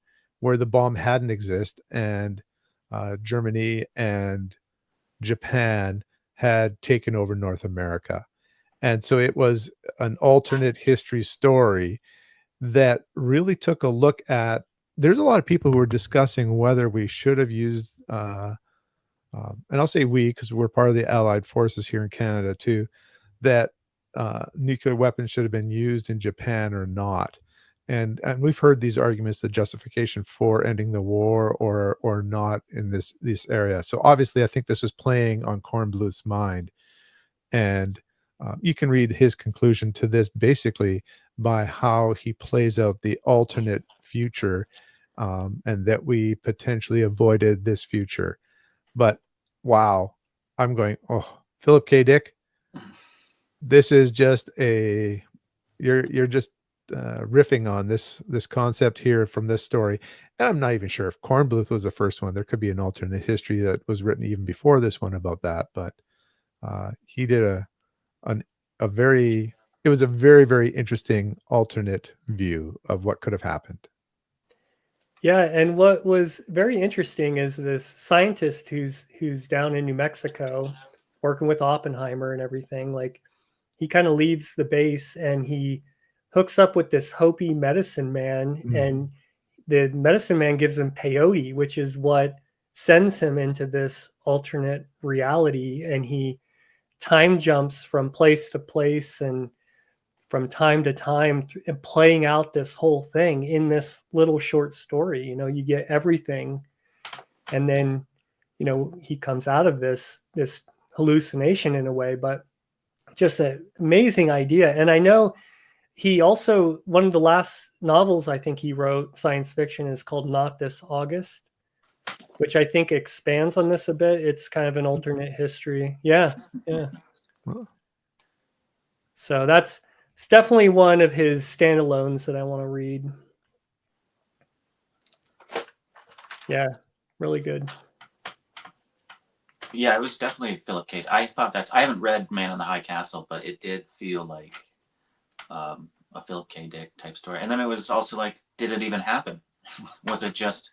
where the bomb hadn't exist, and Germany and Japan had taken over North America. And so it was an alternate history story that really took a look at, there's a lot of people who are discussing whether we should have used and I'll say we because we're part of the allied forces here in Canada too, that nuclear weapons should have been used in Japan or not. And we've heard these arguments, the justification for ending the war or not in this area. So obviously I think this was playing on Kornbluth's mind, and you can read his conclusion to this basically by how he plays out the alternate future, and that we potentially avoided this future. But wow, I'm going, oh, Philip K. Dick, this is just you're just riffing on this concept here from this story. And I'm not even sure if Kornbluth was the first one. There could be an alternate history that was written even before this one about that. But he did a very, it was a very, very interesting alternate view of what could have happened. Yeah, and what was very interesting is this scientist who's down in New Mexico working with Oppenheimer and everything. Like, he kind of leaves the base and he hooks up with this Hopi medicine man, and the medicine man gives him peyote, which is what sends him into this alternate reality, and he time jumps from place to place and from time to time and playing out this whole thing in this little short story. You get everything, and then he comes out of this hallucination in a way, but just an amazing idea. And I know he also, one of the last novels I think he wrote, science fiction, is called Not This August, which I think expands on this a bit. It's kind of an alternate history. Yeah. Well, So it's definitely one of his standalones that I want to read. Yeah, really good. Yeah, it was definitely Philip K. I thought that I haven't read Man on the High Castle, but it did feel like a Philip K. Dick type story. And then it was also like, did it even happen? was it just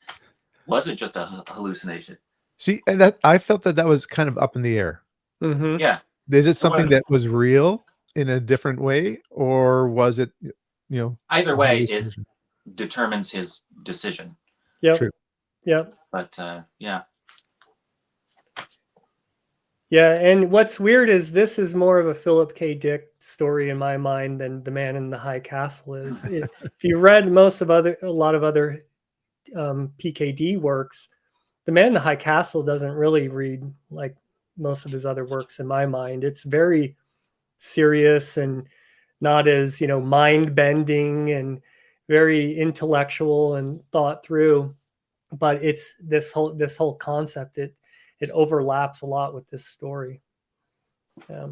a hallucination? See, and that I felt that that was kind of up in the air. Mm-hmm. Yeah. Is it So something that was real in a different way, or was it, either a way, it hallucination? determines his decision. Yep. True. Yep. But yeah, Yeah, and what's weird is this is more of a Philip K. Dick story in my mind than The Man in the High Castle is. If you read a lot of other PKD works, The Man in the High Castle doesn't really read like most of his other works in my mind. It's very serious and not as, mind bending and very intellectual and thought through. But it's this whole concept. It overlaps a lot with this story. Yeah.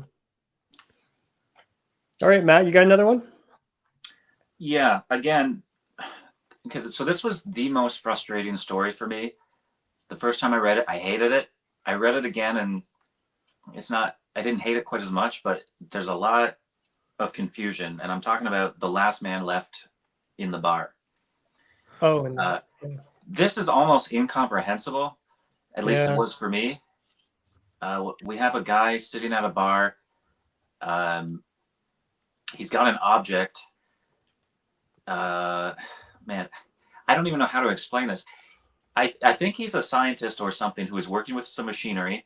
All right, Matt, you got another one? yeah. Again, okay, so this was the most frustrating story for me. The first time I read it, I hated it. I read it again, and it's not. I didn't hate it quite as much, but there's a lot of confusion, and I'm talking about The Last Man Left in the Bar. Oh, and Uh, this is almost incomprehensible. At least it yeah. was for me. We have a guy sitting at a bar. Um, he's got an object. Man, I don't even know how to explain this. I think he's a scientist or something who is working with some machinery,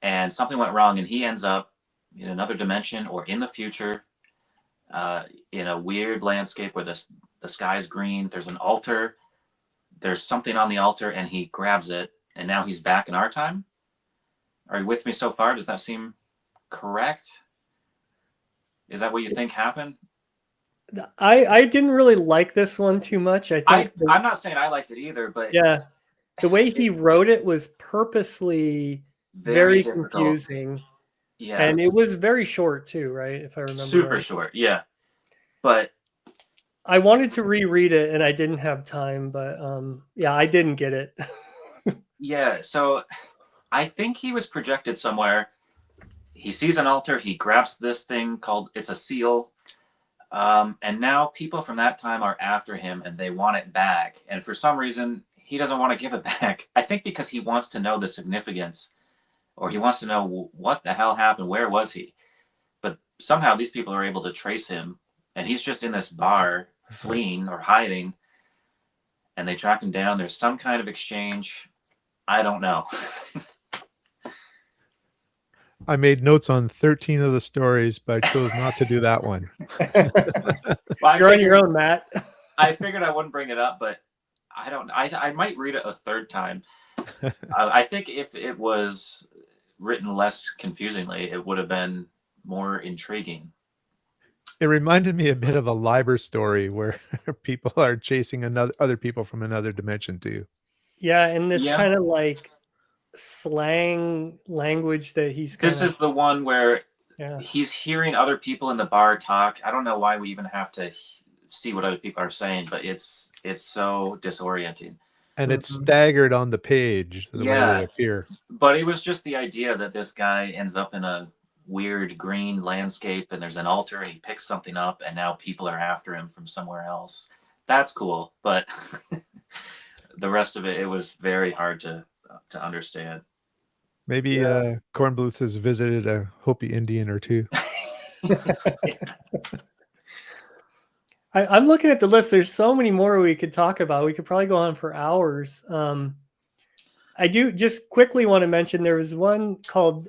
and something went wrong, and he ends up in another dimension or in the future, in a weird landscape where the sky's green. There's an altar. There's something on the altar, and he grabs it, and now he's back in our time. Are you with me so far? Does that seem correct? Is that what you think happened? I didn't really like this one too much. I think I'm not saying I liked it either, but yeah, the way he it's wrote it was purposely very very difficult. confusing, Yeah, and it was very short too, right? If I remember super right. short. Yeah, but I wanted to reread it and I didn't have time, but yeah, I didn't get it. yeah. So I think he was projected somewhere. He sees an altar. He grabs this thing called it's a seal, and now people from that time are after him and they want it back. And for some reason, he doesn't want to give it back. I think because he wants to know the significance, or he wants to know what the hell happened. Where was he? But somehow these people are able to trace him, and he's just in this bar fleeing or hiding, and they track him down. There's some kind of exchange. I don't know. I made notes on 13 of the stories, but I chose not to do that one. Well, You're on your own, Matt. I figured I wouldn't bring it up, but I don't. I might read it a third time. I think if it was written less confusingly, it would have been more intriguing. It reminded me a bit of a Liber story where people are chasing other people from another dimension too. Yeah, and this Yeah, kind of like slang language that he's kind this of is the one where yeah. he's hearing other people in the bar talk. I don't know why we even have to see what other people are saying, but it's so disorienting. And it's Mhm. staggered on the page the way they Yeah, appear. but it was just the idea that this guy ends up in a weird green landscape and there's an altar and he picks something up and now people are after him from somewhere else. That's cool, but the rest of it, it was very hard to understand. Maybe Yeah. Kornbluth has visited a Hopi Indian or two. I'm looking at the list. There's so many more we could talk about. We could probably go on for hours. I do just quickly want to mention there was one called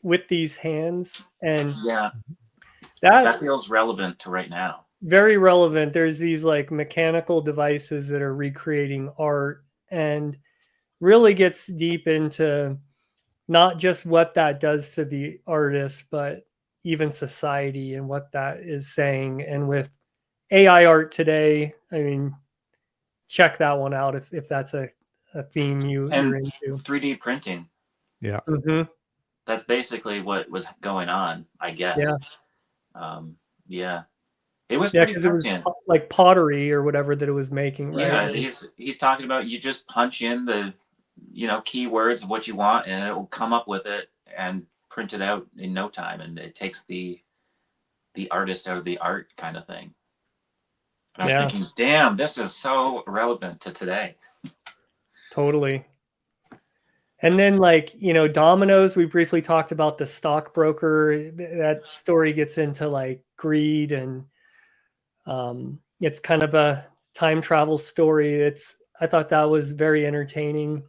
With These Hands, and Yeah, that that feels relevant to right now. very relevant. There's these like mechanical devices that are recreating art and really gets deep into not just what that does to the artist, but even society and what that is saying. And with AI art today, I mean, check that one out if that's a theme you're And into. 3D printing, Yeah. Mm-hmm. that's basically what was going on, I guess. Yeah. Yeah, it was Yeah, pretty because it was prescient. like pottery or whatever that it was making, right? Yeah, he's talking about you just punch in keywords of what you want, and it will come up with it and print it out in no time. And it takes the artist out of the art kind of thing. And I was Yeah, thinking, damn, this is so relevant to today. totally. And then, like, dominoes, we briefly talked about the stockbroker. That story gets into like greed, and it's kind of a time travel story. I thought that was very entertaining.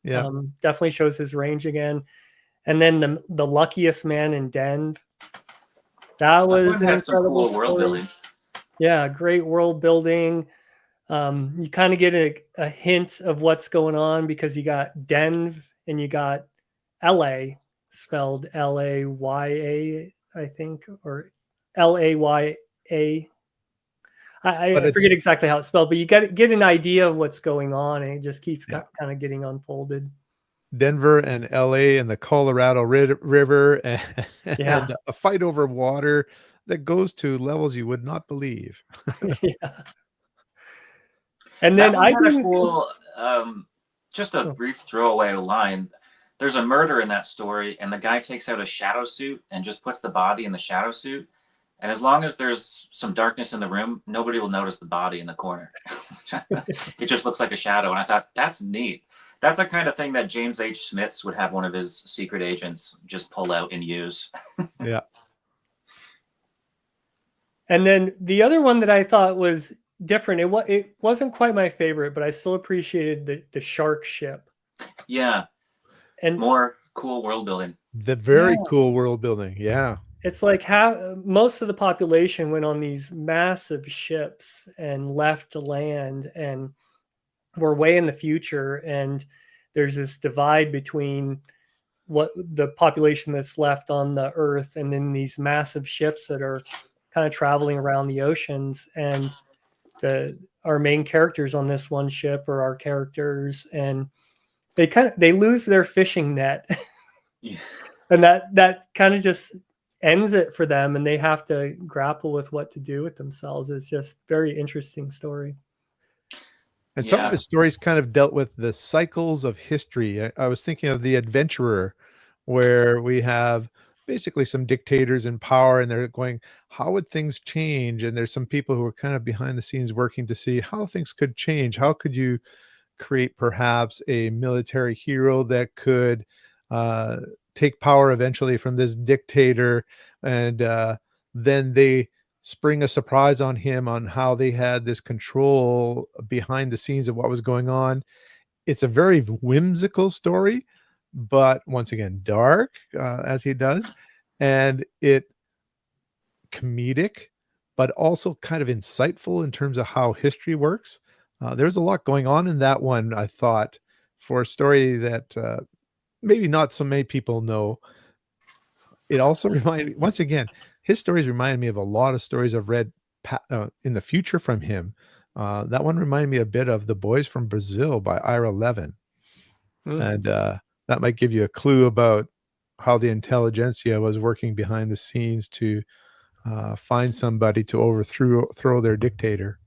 Yeah. Definitely shows his range again. And then the luckiest man in Denv. That That one was an had some incredible cool world story. building. Yeah, great world building. You kind of get a hint of what's going on because you got Denv and you got LA, spelled Laya, I think, or Laya. But I forget exactly how it's spelled, but you get an idea of what's going on, and it just keeps yeah, kind of getting unfolded. Denver and LA and the Colorado River Yeah, and a fight over water that goes to levels you would not believe. yeah. And That then one I had a didn't. cool, just a Oh, brief throwaway line. There's a murder in that story, and the guy takes out a shadow suit and just puts the body in the shadow suit. And as long as there's some darkness in the room, nobody will notice the body in the corner. It just looks like a shadow. And I thought, that's neat. That's the kind of thing that James H. Smiths would have one of his secret agents just pull out and use. Yeah. and then the other one that I thought was different. It wasn't quite my favorite, but I still appreciated the shark ship. Yeah, And more cool world building. The yeah, very cool world building. Yeah. it's like most of the population went on these massive ships and left the land, and we're way in the future, and there's this divide between what the population that's left on the earth and then these massive ships that are kind of traveling around the oceans. And our main characters on this one ship are our characters, and they lose their fishing net. Yeah. And that kind of just ends it for them, and they have to grapple with what to do with themselves. It's just very interesting story. And some of Yeah. his stories kind of dealt with the cycles of history. I was thinking of The Adventurer, where we have basically some dictators in power and they're going, how would things change? And there's some people who are kind of behind the scenes working to see how things could change. How could you create perhaps a military hero that could uh, take power eventually from this dictator? And then they spring a surprise on him on how they had this control behind the scenes of what was going on. It's a very whimsical story, but once again, dark as he does, and it comedic, but also kind of insightful in terms of how history works. There's a lot going on in that one, I thought, for a story that maybe not so many people know. It also reminded, once again, his stories remind me of a lot of stories I've read in the future from him. That one reminded me a bit of The Boys from Brazil by Ira Levin. Mm. And that might give you a clue about how the intelligentsia was working behind the scenes to find somebody to overthrow their dictator.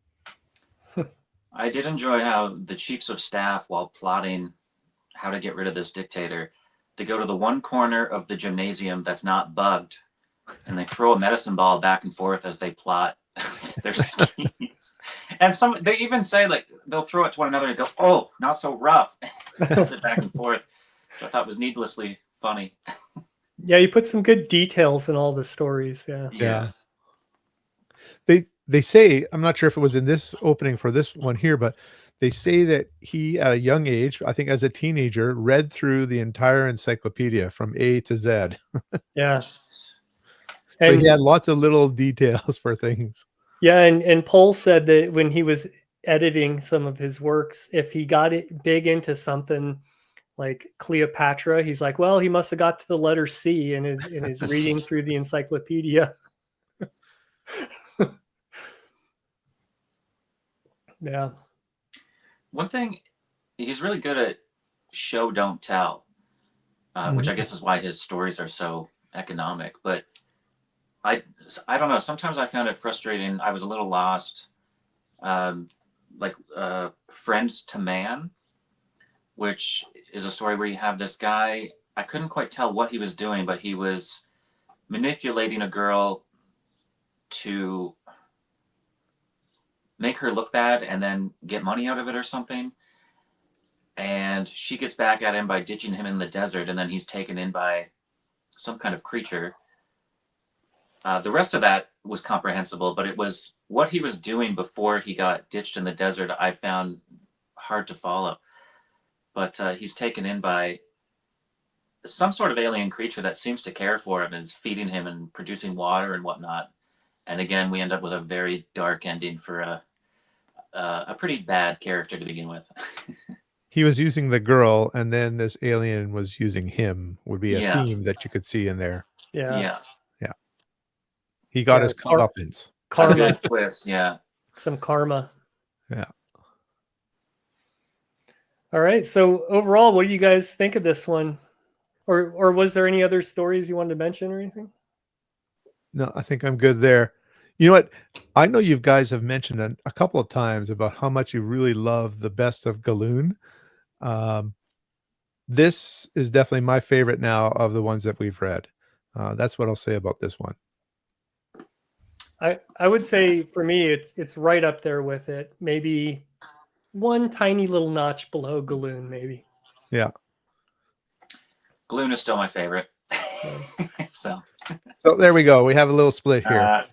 I did enjoy how the chiefs of staff, while plotting how to get rid of this dictator, they go to the one corner of the gymnasium that's not bugged, and they throw a medicine ball back and forth as they plot their schemes. And they even say, like, they'll throw it to one another and go, "Oh, not so rough," toss it back and forth, which I thought was needlessly funny. Yeah, you put some good details in all the stories. Yeah. Yeah. Yeah. They say, I'm not sure if it was in this opening for this one here, but they say that he at a young age, I think as a teenager, read through the entire encyclopedia from A to Z. Yeah. So he And had lots of little details for things. yeah, and Pohl said that when he was editing some of his works, if he got it big into something like Cleopatra, he's like, well, he must have got to the letter C in his reading through the encyclopedia. Yeah. One thing, he's really good at show don't tell, which I guess is why his stories are so economic. But I I don't know. Sometimes I found it frustrating. I was a little lost. Um, like Friends to Man. which is a story where you have this guy. I couldn't quite tell what he was doing, but he was manipulating a girl to make her look bad and then get money out of it or something. And she gets back at him by ditching him in the desert, and then he's taken in by some kind of creature. The rest of that was comprehensible, but it was what he was doing before he got ditched in the desert I found hard to follow. But he's taken in by some sort of alien creature that seems to care for him and is feeding him and producing water and whatnot. And again, we end up with a very dark ending for a pretty bad character to begin with. He was using the girl, and then this alien was using him, would be a Yeah. theme that you could see in there. Yeah. Yeah. He got Yeah, his comeuppance. A Karma. good twist. Yeah. Some karma. Yeah. All right. So overall, what do you guys think of this one? Or was there any other stories you wanted to mention or anything? No, I think I'm good there. You know what? I know you guys have mentioned a couple of times about how much you really love the best of Galoon. This is definitely my favorite now of the ones that we've read. That's what I'll say about this one. I would say for me it's right up there with it. Maybe one tiny little notch below Galoon, maybe. Yeah. Gloon is still my favorite. So there we go. We have a little split here.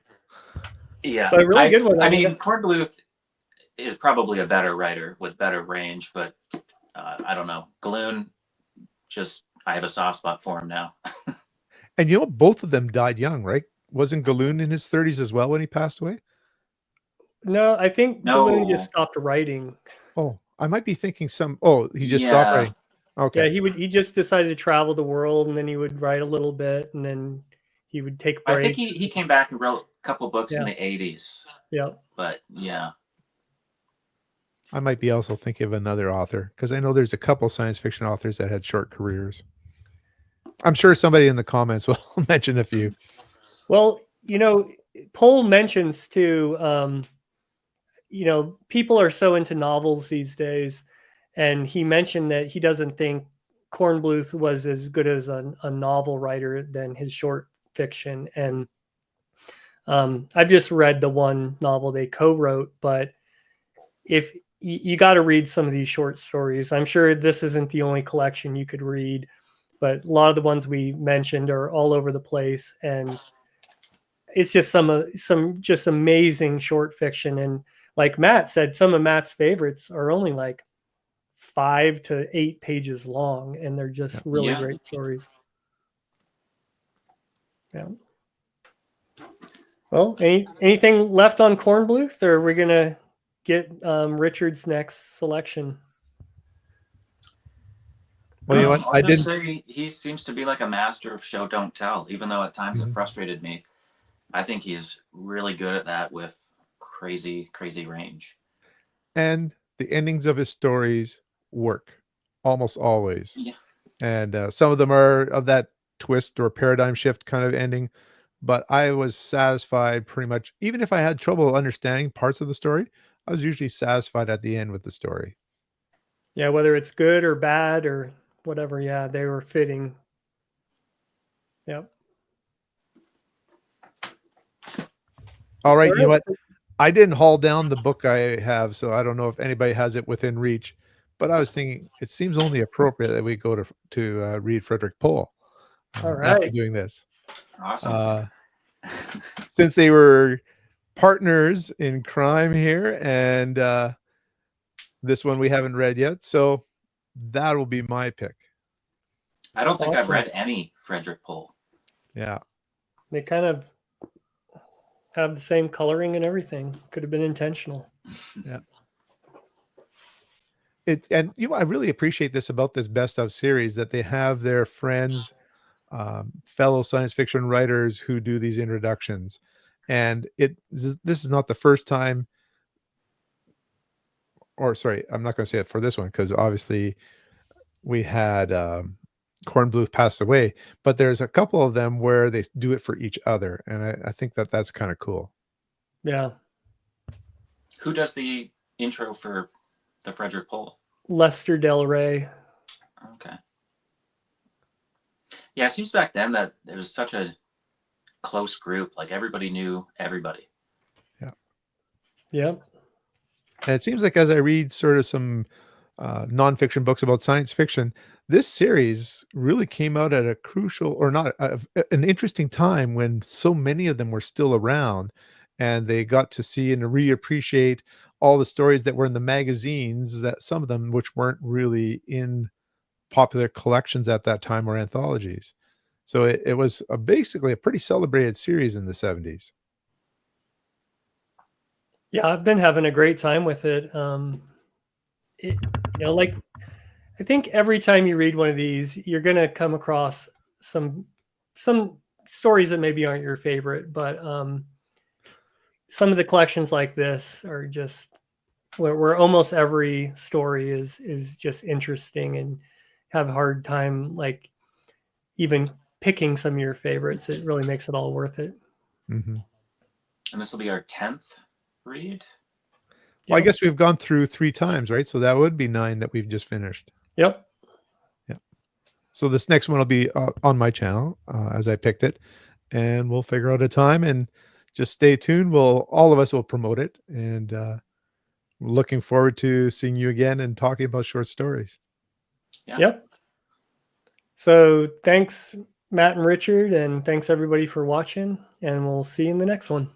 Yeah. But a really good one. I mean, Kornbluth is probably a better writer with better range, but I don't know. Galoon, I have a soft spot for him now. And you know, both of them died young, right? Wasn't Galoon in his 30s as well when he passed away? No, I think No. Galoon just stopped writing. Oh, I might be thinking he just stopped writing. Okay. Yeah, he just decided to travel the world, and then he would write a little bit, and then he would take breaks. I think he came back and wrote a couple books in the 80s. Yeah. But yeah. I might be also thinking of another author, because I know there's a couple science fiction authors that had short careers. I'm sure somebody in the comments will mention a few. Well, you know, Pohl mentions too, you know, people are so into novels these days, and he mentioned that he doesn't think Kornbluth was as good as a novel writer than his short fiction. And I've just read the one novel they co-wrote, but if you got to read some of these short stories, I'm sure this isn't the only collection you could read, but a lot of the ones we mentioned are all over the place, and it's just some just amazing short fiction. And like Matt said, some of Matt's favorites are only like 5 to 8 pages long, and they're just really great stories. Yeah. Well, anything left on Kornbluth, or are we gonna get Richard's next selection? Well, you know what? I'll just say he seems to be like a master of show don't tell, even though at times it frustrated me. I think he's really good at that with crazy range. And the endings of his stories work almost always. Yeah. And some of them are of that twist or paradigm shift kind of ending. But I was satisfied pretty much, even if I had trouble understanding parts of the story, I was usually satisfied at the end with the story. Yeah, whether it's good or bad or whatever. Yeah, they were fitting. Yep. All right, you know what? I didn't haul down the book I have, so I don't know if anybody has it within reach. But I was thinking it seems only appropriate that we go to read Frederick Pohl after doing this. Awesome. Since they were partners in crime here, and this one we haven't read yet, so that will be my pick. I don't think I've read any Frederick Pohl. Yeah. They kind of have the same coloring and everything. Could have been intentional. Yeah. And you know, I really appreciate this about this best of series, that they have their friends, fellow science fiction writers who do these introductions. And this is not the first time, or sorry, I'm not going to say it for this one, because obviously we had Kornbluth passed away, but there's a couple of them where they do it for each other, and I think that's kind of cool. Yeah. Who does the intro for the Frederick Pohl? Lester Del Rey. Okay. Yeah, it seems back then that it was such a close group. Like everybody knew everybody. Yeah. Yep. And it seems like as I read sort of some nonfiction books about science fiction, this series really came out at a crucial, or not, an interesting time when so many of them were still around, and they got to see and reappreciate all the stories that were in the magazines, that some of them which weren't really in popular collections at that time or anthologies. So it was basically a pretty celebrated series in the 70s. Yeah, I've been having a great time with it. Like I think every time you read one of these, you're gonna come across some stories that maybe aren't your favorite, but some of the collections like this are just where almost every story is just interesting, and have a hard time like even picking some of your favorites. It really makes it all worth it. Mm-hmm. And this will be our 10th read. Well, I Yep. guess we've gone through 3 times, right? So that would be 9 that we've just finished. Yep. Yeah. So this next one will be on my channel as I picked it, and we'll figure out a time and just stay tuned. All of us will promote it, and looking forward to seeing you again and talking about short stories. Yeah. Yep. So thanks, Matt and Richard, and thanks everybody for watching, and we'll see you in the next one.